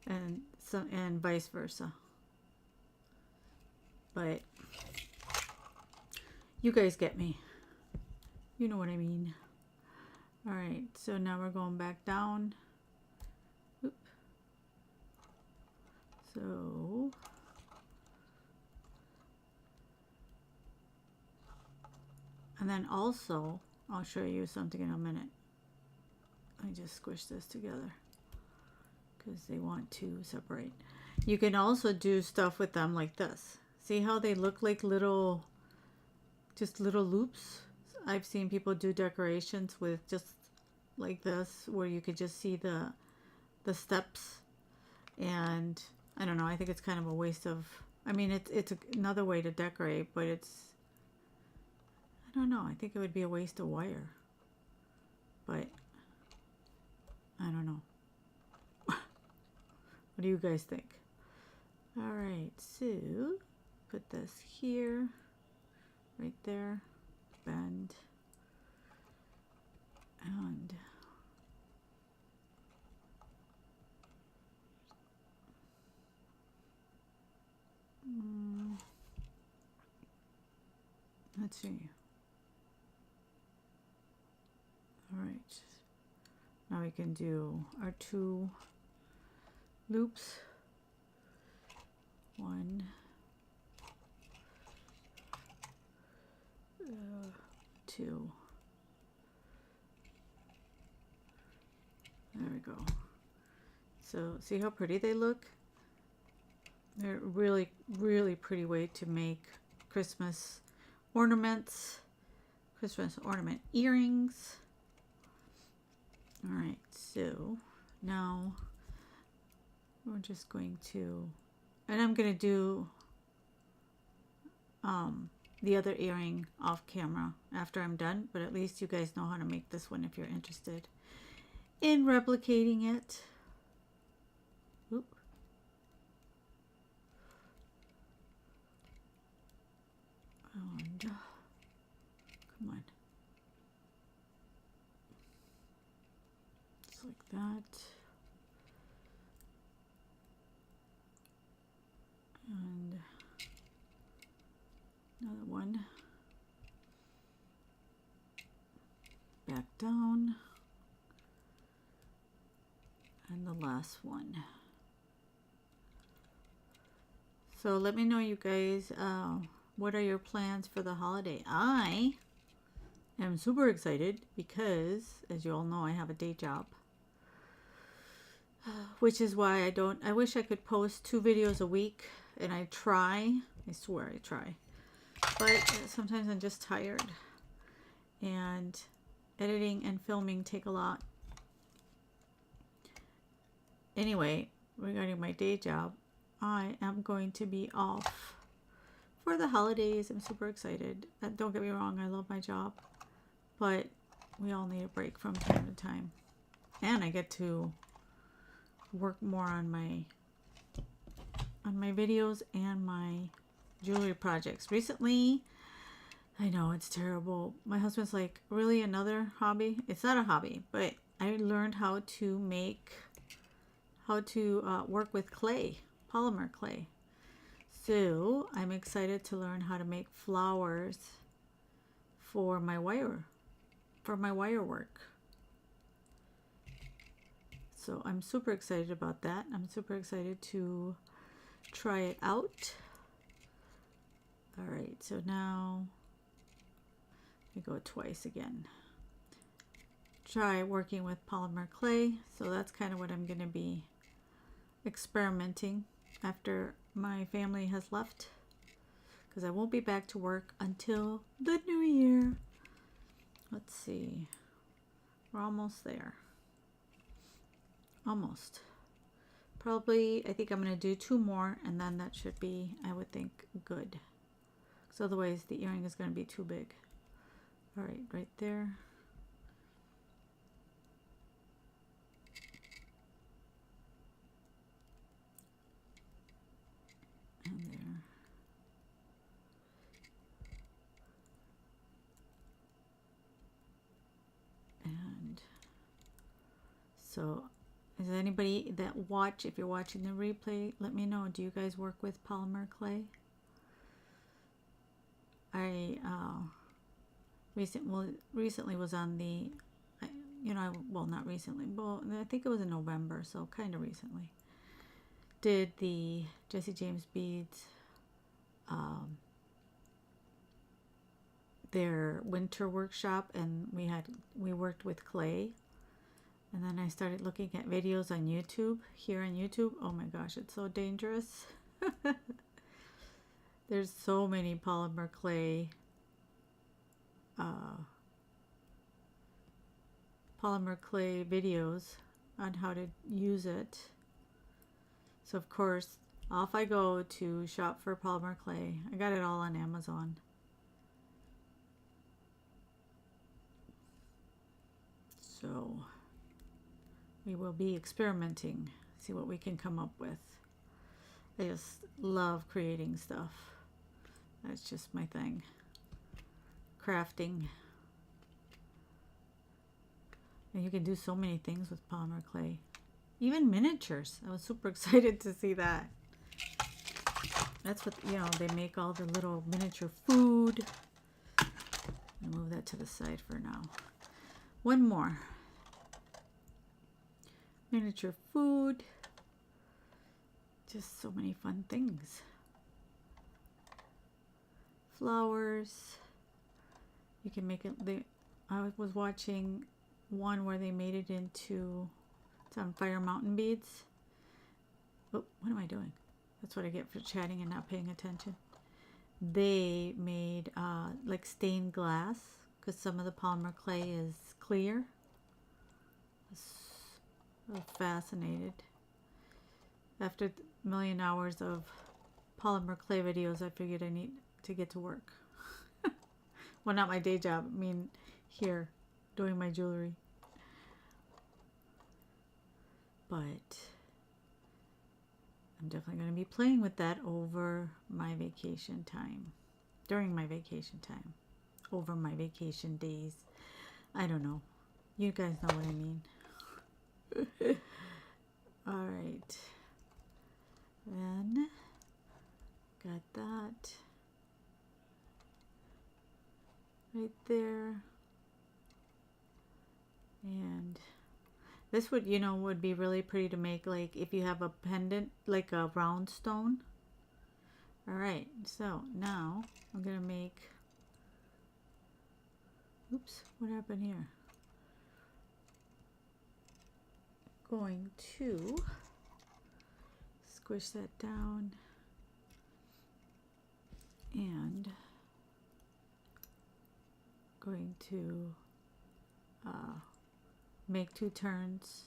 And vice versa. But you guys get me. You know what I mean. All right, so now we're going back down. Oop. So and then also, I'll show you something in a minute. Let me just squish this together because they want to separate. You can also do stuff with them like this. See how they look like little, just little loops? I've seen people do decorations with just like this, where you could just see the steps. And I don't know, I think it's kind of a waste of, I mean, it's another way to decorate, but it's, I don't know, I think it would be a waste of wire. But I don't know. What do you guys think? All right, so put this here, right there, bend, and Let's see. All right. Now we can do our 2 loops. 1, 2. There we go. So see how pretty they look? They're really, really pretty way to make Christmas ornaments, Christmas ornament earrings. All right, so now we're just going to, and I'm going to do the other earring off camera after I'm done, but at least you guys know how to make this one if you're interested in replicating it. Oop. And come on. Just like that. And another one. Back down. And the last one. So let me know, you guys, what are your plans for the holiday? I am super excited because, as you all know, I have a day job. Which is why I wish I could post 2 videos a week, and I try. I swear I try. But sometimes I'm just tired. And editing and filming take a lot. Anyway, regarding my day job, I am going to be off for the holidays. I'm super excited. Don't get me wrong, I love my job, but we all need a break from time to time. And I get to work more on my videos and my jewelry projects. Recently, I know it's terrible. My husband's like, really, another hobby? It's not a hobby, but I learned how to work with clay, polymer clay. So I'm excited to learn how to make flowers for my wire work. So I'm super excited about that. I'm super excited to try it out. All right, so now we go twice again. Try working with polymer clay. So that's kind of what I'm going to be experimenting after my family has left, because I won't be back to work until the new year. Let's see. We're almost there. Almost. Probably, I think I'm going to do 2 more, and then that should be, I would think, good. So otherwise the earring is going to be too big. All right, right there. And there. And so, is anybody that if you're watching the replay, let me know. Do you guys work with polymer clay? I recently was on the, well, not recently, but I think it was in November, so kind of recently. Did the Jesse James Beads, their winter workshop, and we worked with clay. And then I started looking at videos on YouTube, here on YouTube. Oh my gosh, it's so dangerous. There's so many polymer clay videos on how to use it. So of course, off I go to shop for polymer clay. I got it all on Amazon. So we will be experimenting, see what we can come up with. I just love creating stuff. That's just my thing. Crafting. And you can do so many things with polymer clay. Even miniatures. I was super excited to see that. That's what, they make all the little miniature food. I'm gonna move that to the side for now. One more. Miniature food. Just so many fun things. Flowers. You can make it. I was watching one where they made it into, it's on Fire Mountain beads. Oh, what am I doing? That's what I get for chatting and not paying attention. They made like stained glass, because some of the polymer clay is clear. I was fascinated. After a million hours of polymer clay videos, I figured I need to get to work. Well, not my day job. I mean, here, doing my jewelry. But I'm definitely going to be playing with that over my vacation time. During my vacation time. Over my vacation days. I don't know. You guys know what I mean. Alright. Then, got that. Right there. And this would, you know, would be really pretty to make, like if you have a pendant, like a round stone. Alright, so now I'm going to make, oops, what happened here? Going to squish that down and going to make 2 turns.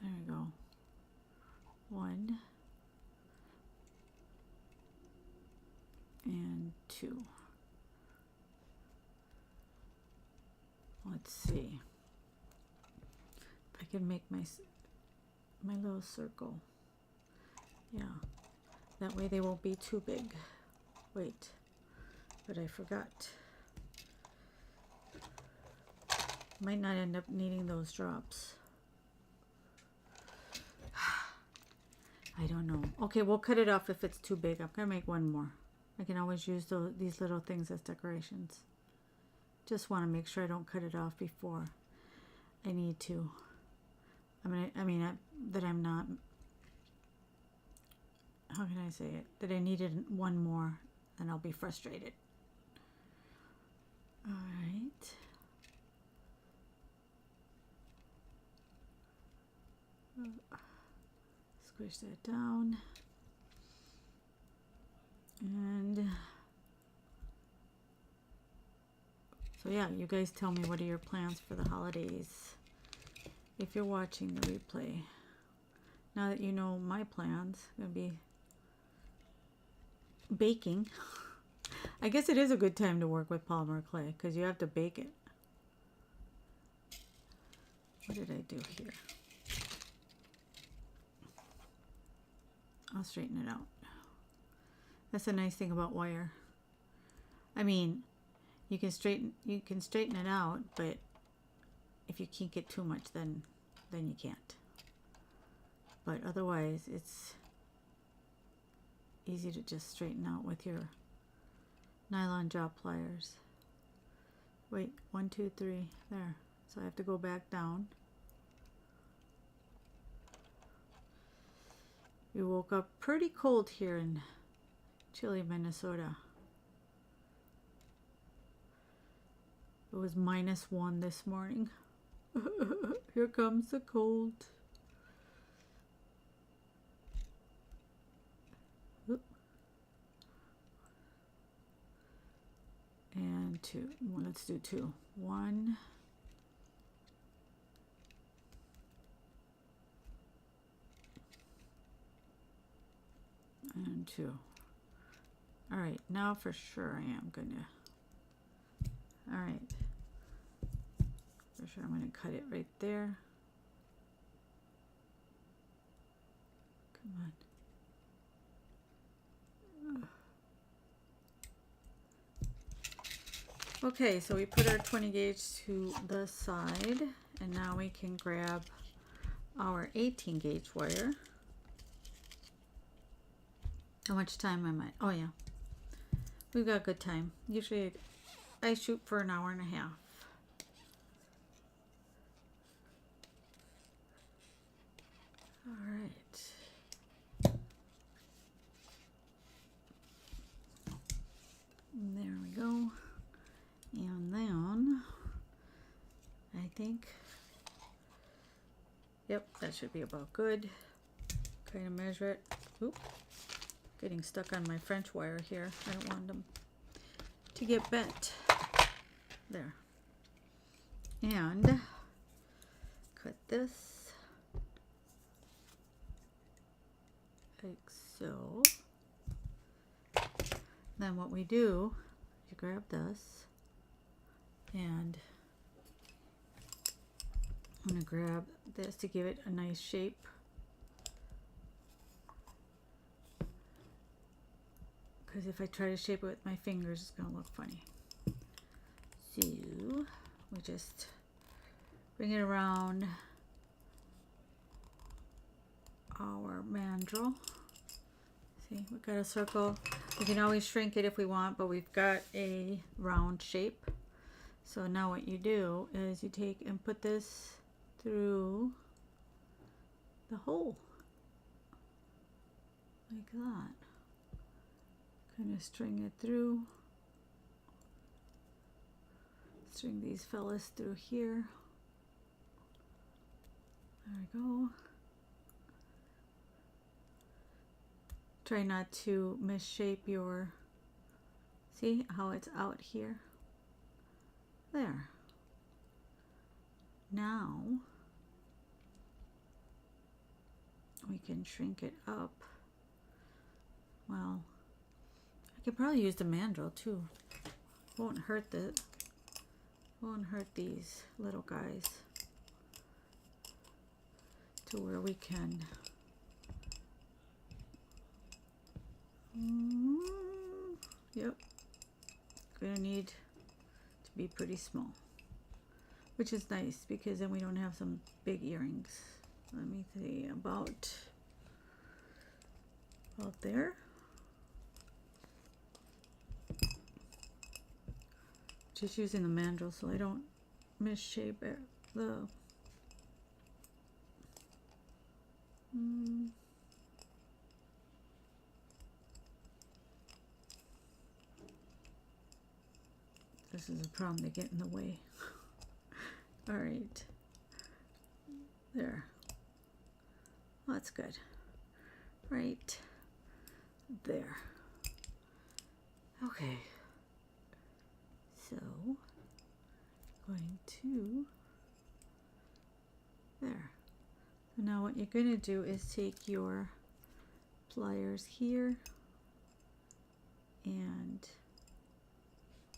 There we go. 1 and 2. Let's see if I can make my little circle. Yeah, that way they won't be too big. Wait, but I forgot. Might not end up needing those drops. I don't know. Okay, we'll cut it off if it's too big. I'm gonna make one more. I can always use these little things as decorations. Just want to make sure I don't cut it off before I need to. That I'm not, how can I say it? That I needed one more, then I'll be frustrated. All right. Squish that down. And so yeah, you guys tell me, what are your plans for the holidays if you're watching the replay. Now that you know my plans, I'm gonna be baking. I guess it is a good time to work with polymer clay because you have to bake it. What did I do here? I'll straighten it out. That's a nice thing about wire. I mean, you can straighten it out, but if you kink it too much, then you can't. But otherwise, it's easy to just straighten out with your nylon jaw pliers. Wait, 1, 2, 3, there. So I have to go back down. We woke up pretty cold here in chilly Minnesota. It was -1 this morning. Here comes the cold. Oop. And 2. Well, let's do 2. 1. And 2. All right, now for sure I am gonna. All right, for sure I'm gonna cut it right there. Come on. Okay, so we put our 20 gauge to the side, and now we can grab our 18 gauge wire. How much time am I? Oh yeah. we've got a good time. Usually I shoot for an hour and a half. All right. And there we go. And then I think, yep, that should be about good. Kind of measure it. Oop, getting stuck on my French wire here. I don't want them to get bent. There. And cut this like so. Then what we do, you grab this, and I'm going to grab this to give it a nice shape. Because if I try to shape it with my fingers, it's going to look funny. So we just bring it around our mandrel. See, we've got a circle. We can always shrink it if we want, but we've got a round shape. So now what you do is you take and put this through the hole. Like that. Kind of string it through. String these fellas through here. There we go. Try not to misshape your, see how it's out here? There. Now we can shrink it up. Well, I could probably use the mandrel too. Won't hurt these little guys to where we can yep, gonna need to be pretty small, which is nice because then we don't have some big earrings. Let me see, about there. Just using the mandrel so I don't misshape it. This is a problem, they get in the way. All right, there. Well, that's good. Right there. Okay. So, going to there. So now what you're going to do is take your pliers here and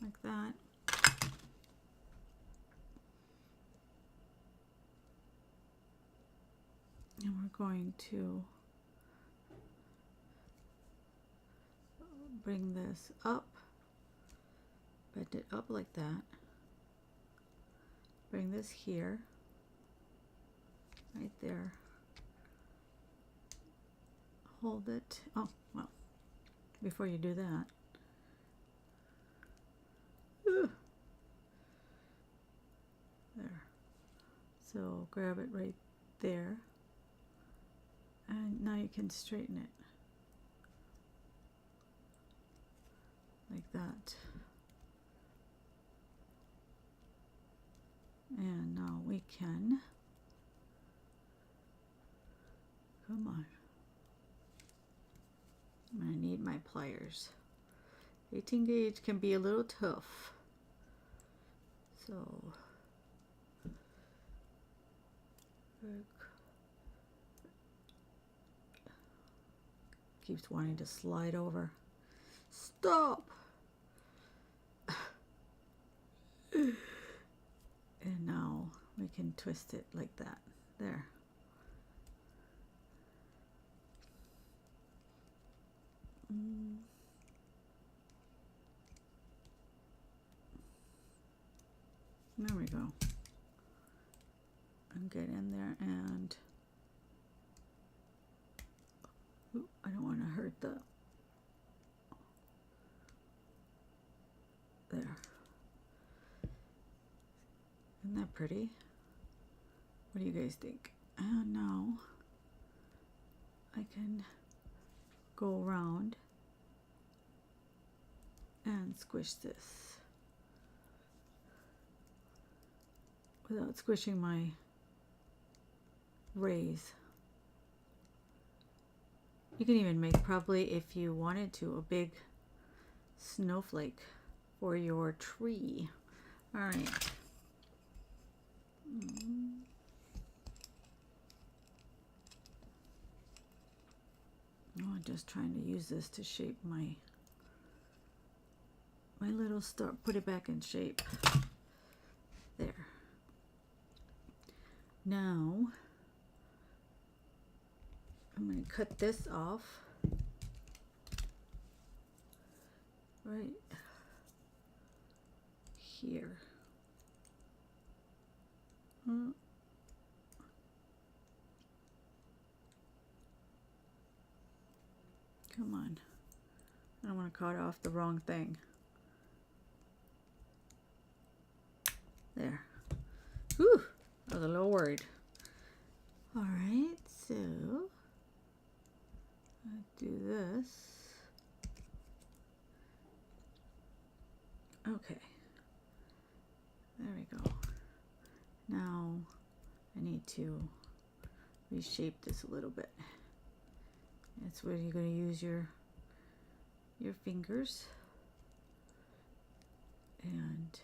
like that. And we're going to bring this up. Bend it up like that. Bring this here, right there. Hold it. Oh, well, before you do that. There. So grab it right there. And now you can straighten it. Like that. And now we can, come on, I'm going to need my pliers. 18 gauge can be a little tough. So, keeps wanting to slide over. Stop! And now we can twist it like that. There. There we go. And get in there and I don't want to hurt the Isn't that pretty? What do you guys think? Now I can go around and squish this without squishing my rays. You can even make, probably if you wanted to, a big snowflake for your tree. All right. Oh, I'm just trying to use this to shape my little star. Put it back in shape. There. Now I'm going to cut this off right here. Come on. I don't want to cut off the wrong thing. There. Whew. I was a little worried. All right, so I do this. Okay. There we go. Now I need to reshape this a little bit. That's where you're going to use your fingers and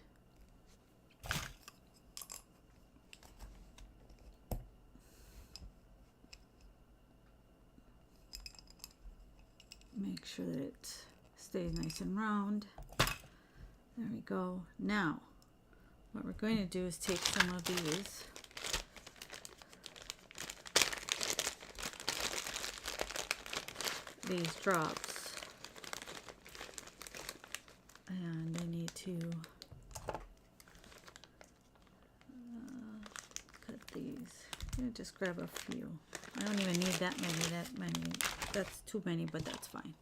make sure that it stays nice and round. There we go. Now what we're going to do is take some of these drops, and I need to cut these. I'm gonna just grab a few. I don't even need that many. That's too many, but that's fine.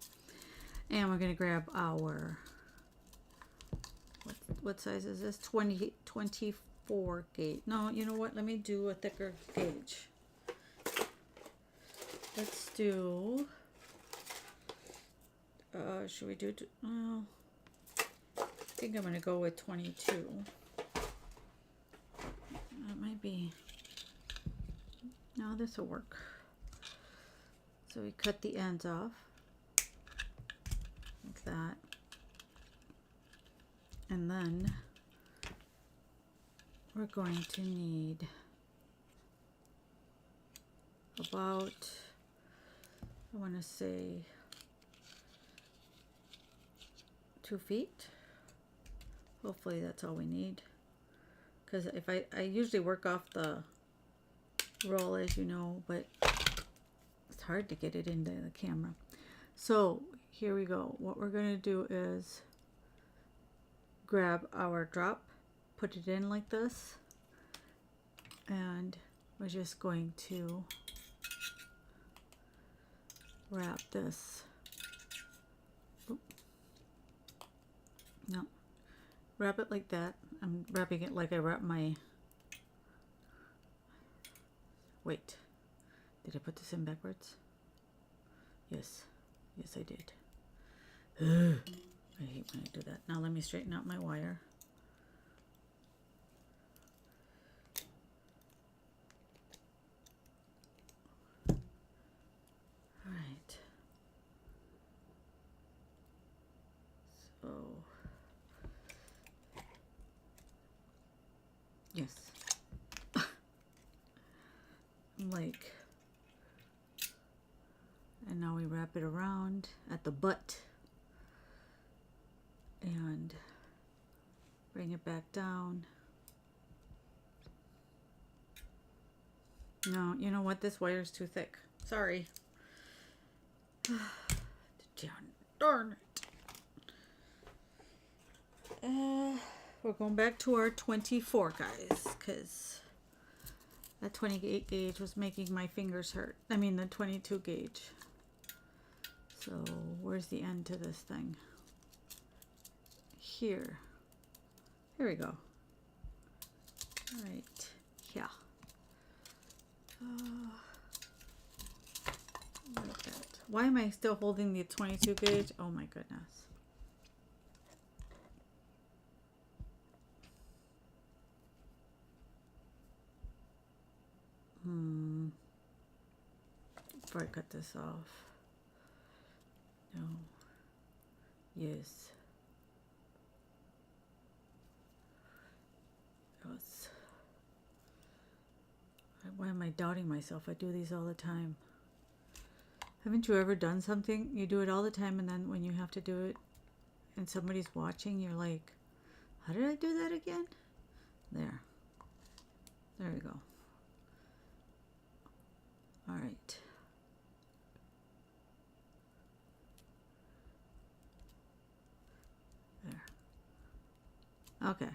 And we're gonna grab our, what size is this? 24 gauge. No, you know what? Let me do a thicker gauge. Let's do, should we do, I think I'm going to go with 22. That might be, no, this will work. So we cut the ends off like that. And then we're going to need about, I want to say 2 feet. Hopefully that's all we need, because if I usually work off the roll, as you know, but it's hard to get it into the camera. So here we go. What we're going to do is grab our drop, put it in like this, and we're just going to wrap this. Oop. No, wrap it like that. I'm wrapping it like I wrap my, wait, did I put this in backwards? Yes, yes I did. I hate when I do that. Now let me straighten out my wire. All right. So, yes. I'm like, and now we wrap it around at the butt and bring it back down. No, you know what? This wire is too thick. Sorry. Darn it. We're going back to our 24, guys, because that 28 gauge was making my fingers hurt. I mean, the 22 gauge. So where's the end to this thing? Here we go. All here. Like that. Why am I still holding the 22 gauge? Oh my goodness. Before I cut this off. No. Yes. Yes. Why am I doubting myself? I do these all the time. Haven't you ever done something? You do it all the time, and then when you have to do it and somebody's watching, you're like, how did I do that again? There. There we go. All right. There. Okay.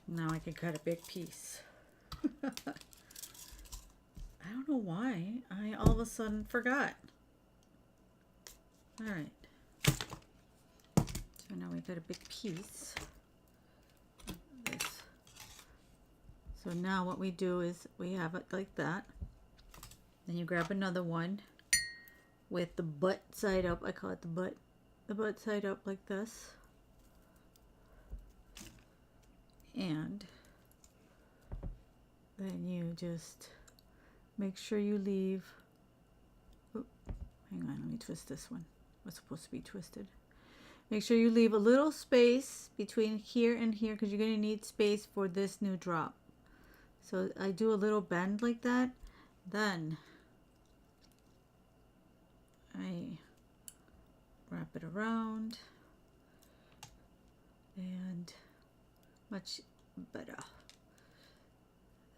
Now I can cut a big piece. I don't know why I all of a sudden forgot. All right. So now we got a big piece. This. So now what we do is we have it like that. Then you grab another one with the butt side up. I call it the butt side up like this. And then you just make sure you leave, oh, hang on, let me twist this one. It's supposed to be twisted. Make sure you leave a little space between here and here because you're going to need space for this new drop. So I do a little bend like that. Then I wrap it around and much better.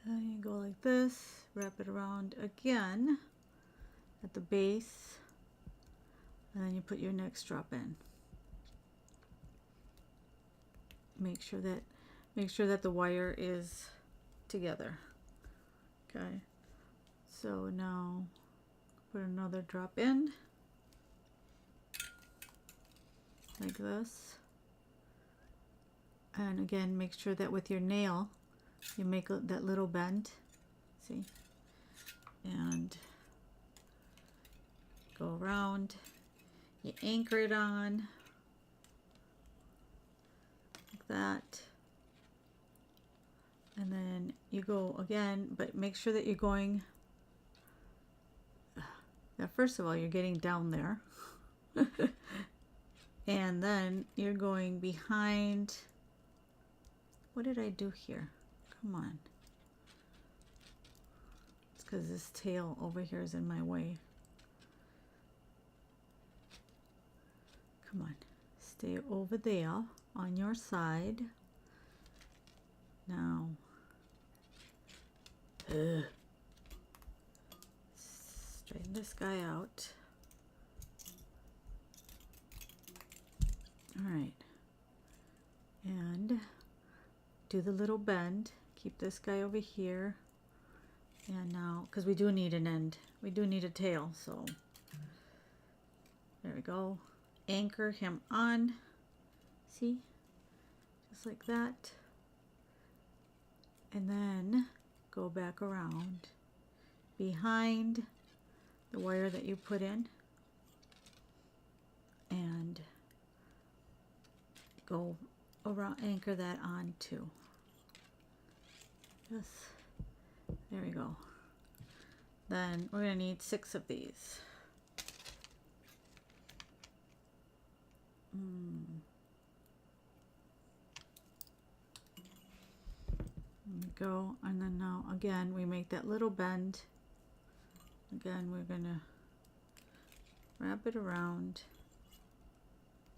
Then you go like this, wrap it around again at the base, and then you put your next drop in. Make sure that the wire is together. Okay. So now put another drop in like this. And again, make sure that with your nail you make that little bend, see, and go around. You anchor it on like that, and then you go again, but make sure that you're going, now first of all you're getting down there and then you're going behind. What did I do here? Come on. It's because this tail over here is in my way. Come on. Stay over there on your side. Now. Straighten this guy out. Alright. And do the little bend. Keep this guy over here. And now, because we do need an end. We do need a tail, so there we go. Anchor him on. See? Just like that. And then go back around behind the wire that you put in. And go around, anchor that on too. Yes. There we go. Then we're going to need 6 of these. There we go. And then now again we make that little bend. Again we're going to wrap it around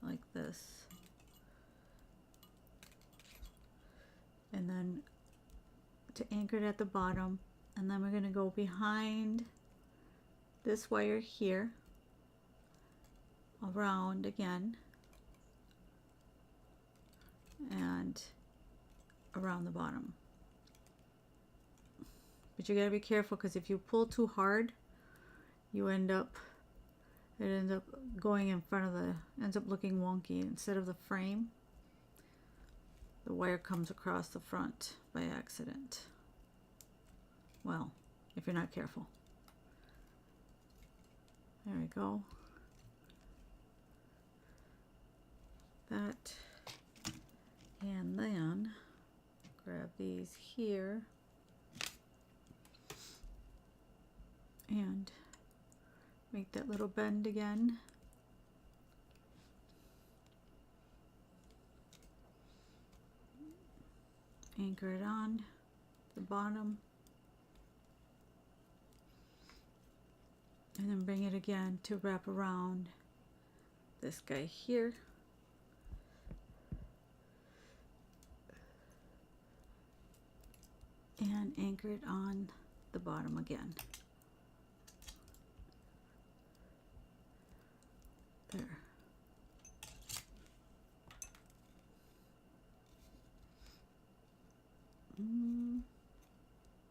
like this. And then to anchor it at the bottom, and then we're going to go behind this wire here, around again, and around the bottom. But you got to be careful, because if you pull too hard, you it ends up going in front of ends up looking wonky. Instead of the frame, the wire comes across the front by accident. Well, if you're not careful. There we go. That. And then grab these here and make that little bend again. Anchor it on the bottom. And then bring it again to wrap around this guy here. And anchor it on the bottom again. There.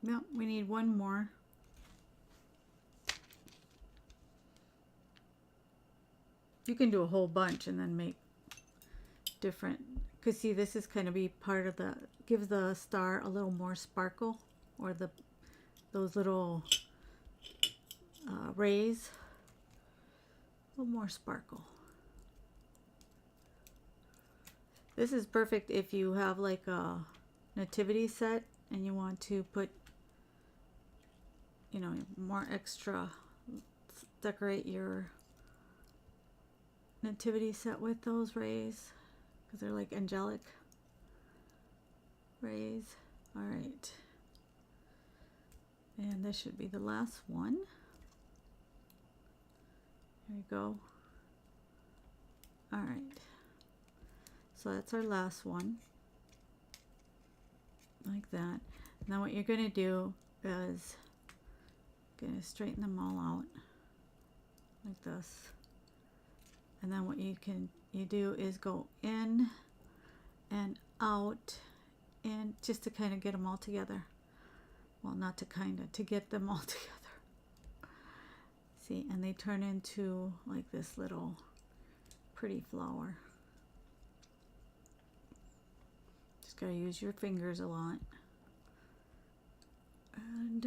No, we need one more. You can do a whole bunch and then make different, because see, this is kind of be part of the, gives the star a little more sparkle, or those little rays, a little more sparkle. This is perfect if you have like a nativity set and you want to put, you know, more extra, decorate your nativity set with those rays, because they're like angelic rays. All right, and this should be the last one. There we go. All right, so that's our last one, like that. Now what you're going to do is going to straighten them all out like this. And then what you do is go in and out, and just to kind of get them all together. Well, not to kind of, to get them all together. See, and they turn into like this little pretty flower. Just gotta use your fingers a lot. And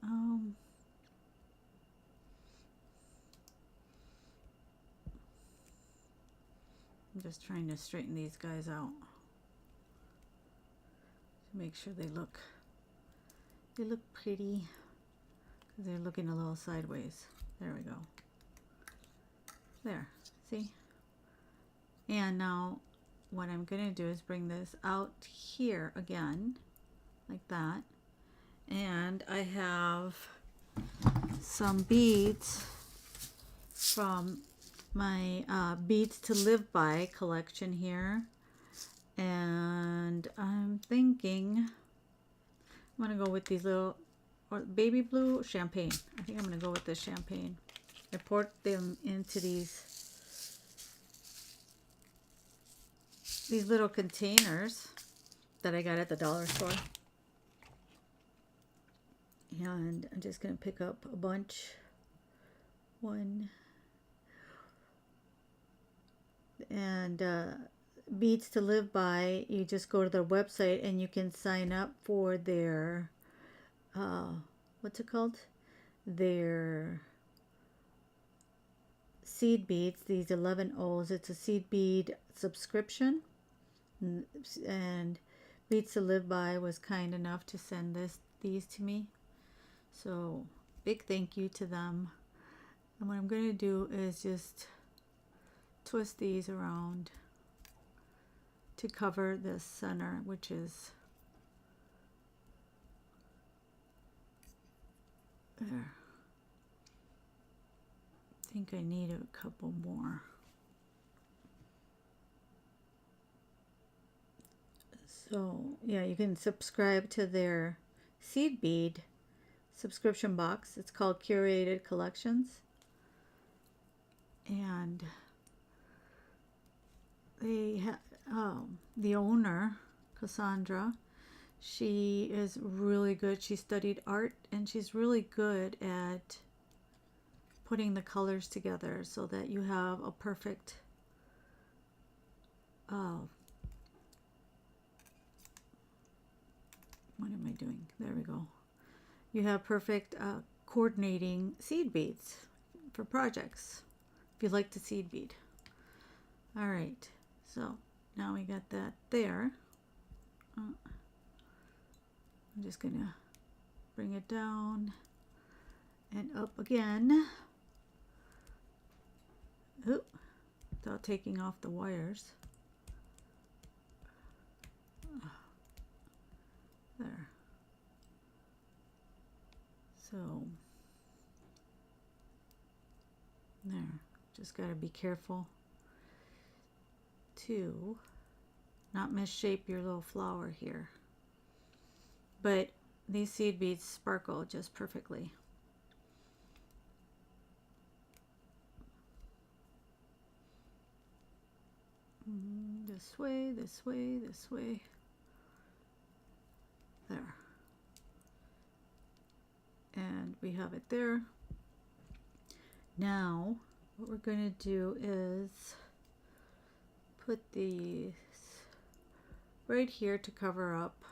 I'm just trying to straighten these guys out to make sure they look pretty, because they're looking a little sideways. There we go. There, see? And now what I'm going to do is bring this out here again, like that. And I have some beads from my Beads to Live By collection here. And I'm thinking I'm going to go with these little, or baby blue champagne. I think I'm going to go with the champagne. I poured them into these little containers that I got at the dollar store. And I'm just going to pick up a bunch. One. And Beads to Live By, you just go to their website and you can sign up for their, what's it called? Their seed beads, these 11 O's. It's a seed bead subscription. And Beads to Live By was kind enough to send these to me. So big thank you to them. And what I'm going to do is just twist these around to cover this center, which is there. I think I need a couple more. So yeah, you can subscribe to their seed bead subscription box. It's called Curated Collections. And they have the owner, Cassandra, she is really good. She studied art and she's really good at putting the colors together so that you have a perfect what am I doing? There we go. You have perfect coordinating seed beads for projects if you like to seed bead. All right, so now we got that there. I'm just gonna bring it down and up again. Oop, without taking off the wires. There. So there, just got to be careful to not misshape your little flower here. But these seed beads sparkle just perfectly. This way, this way, this way. There. And we have it there. Now, what we're going to do is put these right here to cover up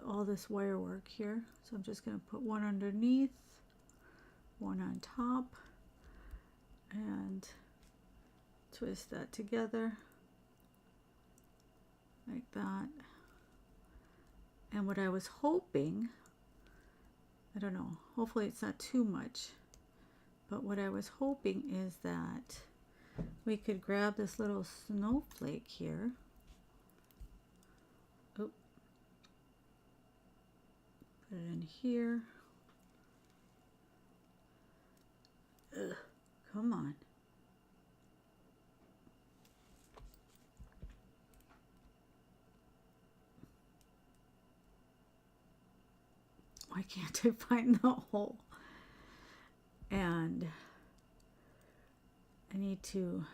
all this wire work here. So I'm just going to put one underneath, one on top, and twist that together like that. And what I was hoping, I don't know, hopefully it's not too much, but what I was hoping is that we could grab this little snowflake here. Oop. Put it in here. Ugh, come on. Why can't I find the hole? And I need to,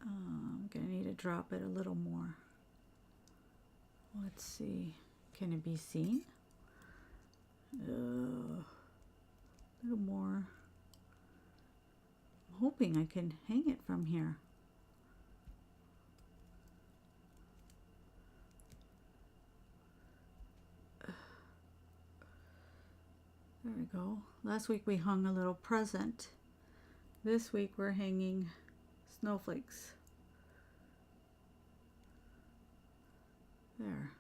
I'm gonna need to drop it a little more. Let's see, can it be seen? A little more. I'm hoping I can hang it from here. There we go. Last week we hung a little present. This week we're hanging snowflakes. There.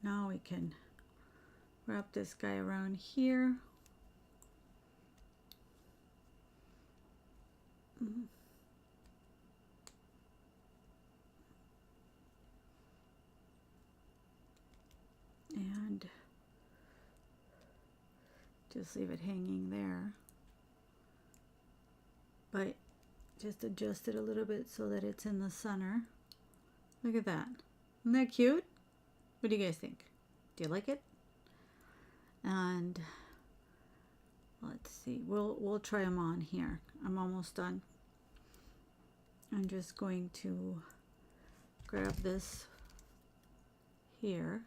Now we can wrap this guy around here. And just leave it hanging there, but just adjust it a little bit so that it's in the center. Look at that. Isn't that cute? What do you guys think? Do you like it? And let's see, we'll try them on here. I'm almost done. I'm just going to grab this here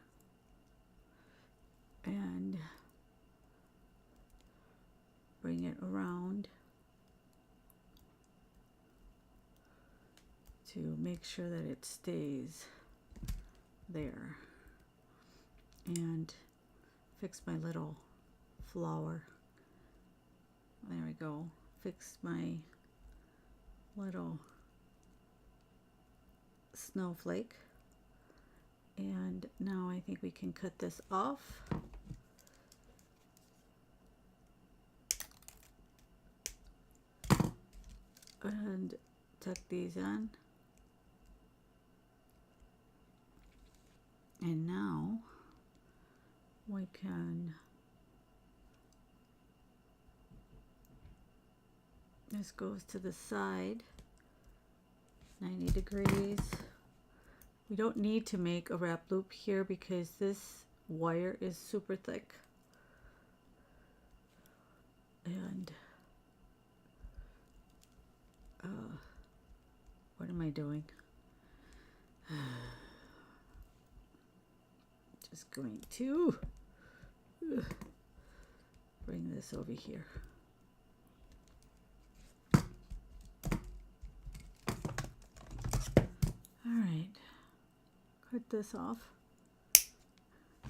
and bring it around to make sure that it stays there, and fix my little flower. There we go. Fix my little snowflake, and now I think we can cut this off. And tuck these in. And now we can, this goes to the side, 90 degrees. We don't need to make a wrap loop here because this wire is super thick. And what am I doing? Just going to bring this over here. cut this off.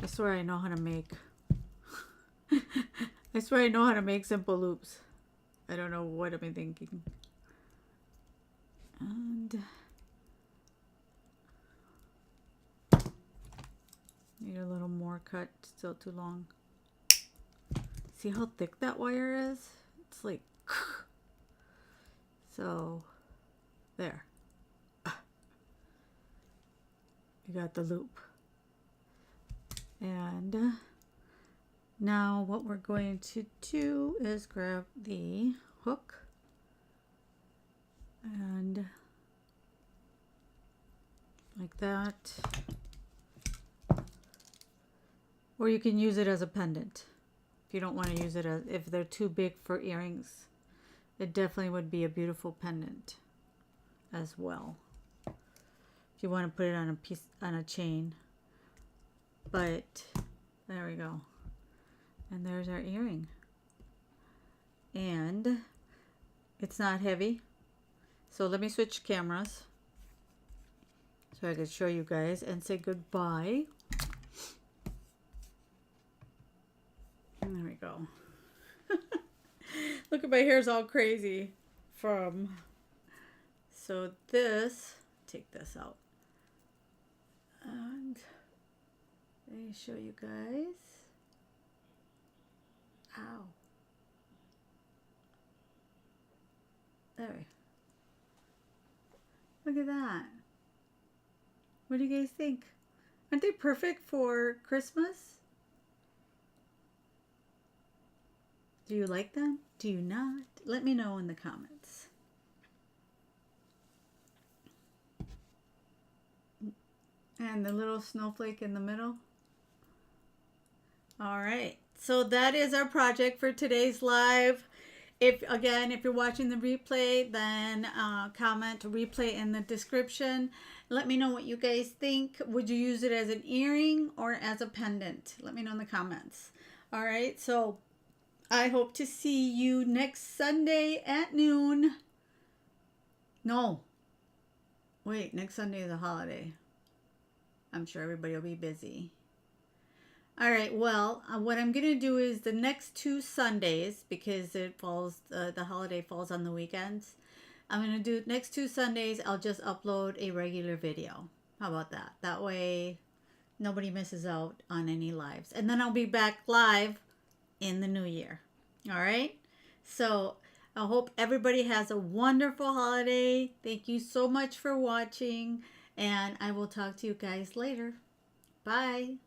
I swear I know how to make. I swear I know how to make simple loops. I don't know what I'm thinking. And need a little more cut. Still too long. See how thick that wire is? It's like so. There. You got the loop. And now what we're going to do is grab the hook and like that. Or you can use it as a pendant. If you don't want to use it as, if they're too big for earrings, it definitely would be a beautiful pendant as well. If you want to put it on a piece, on a chain. But there we go. And there's our earring. And it's not heavy. So let me switch cameras so I can show you guys and say goodbye. And there we go. Look at my hair's all crazy from. So this, take this out. And let me show you guys. Ow. There. Look at that. What do you guys think? Aren't they perfect for Christmas? Do you like them? Do you not? Let me know in the comments. And the little snowflake in the middle. All right. So that is our project for today's live. If you're watching the replay, then comment replay in the description. Let me know what you guys think. Would you use it as an earring or as a pendant? Let me know in the comments. All right. So I hope to see you next Sunday at noon. No. Wait, next Sunday is a holiday. I'm sure everybody will be busy. All right, well, what I'm going to do is the next 2 Sundays, because it falls, the holiday falls on the weekends. I'm going to do next 2 Sundays, I'll just upload a regular video. How about that? That way, nobody misses out on any lives. And then I'll be back live in the new year. All right? So, I hope everybody has a wonderful holiday. Thank you so much for watching, and I will talk to you guys later. Bye.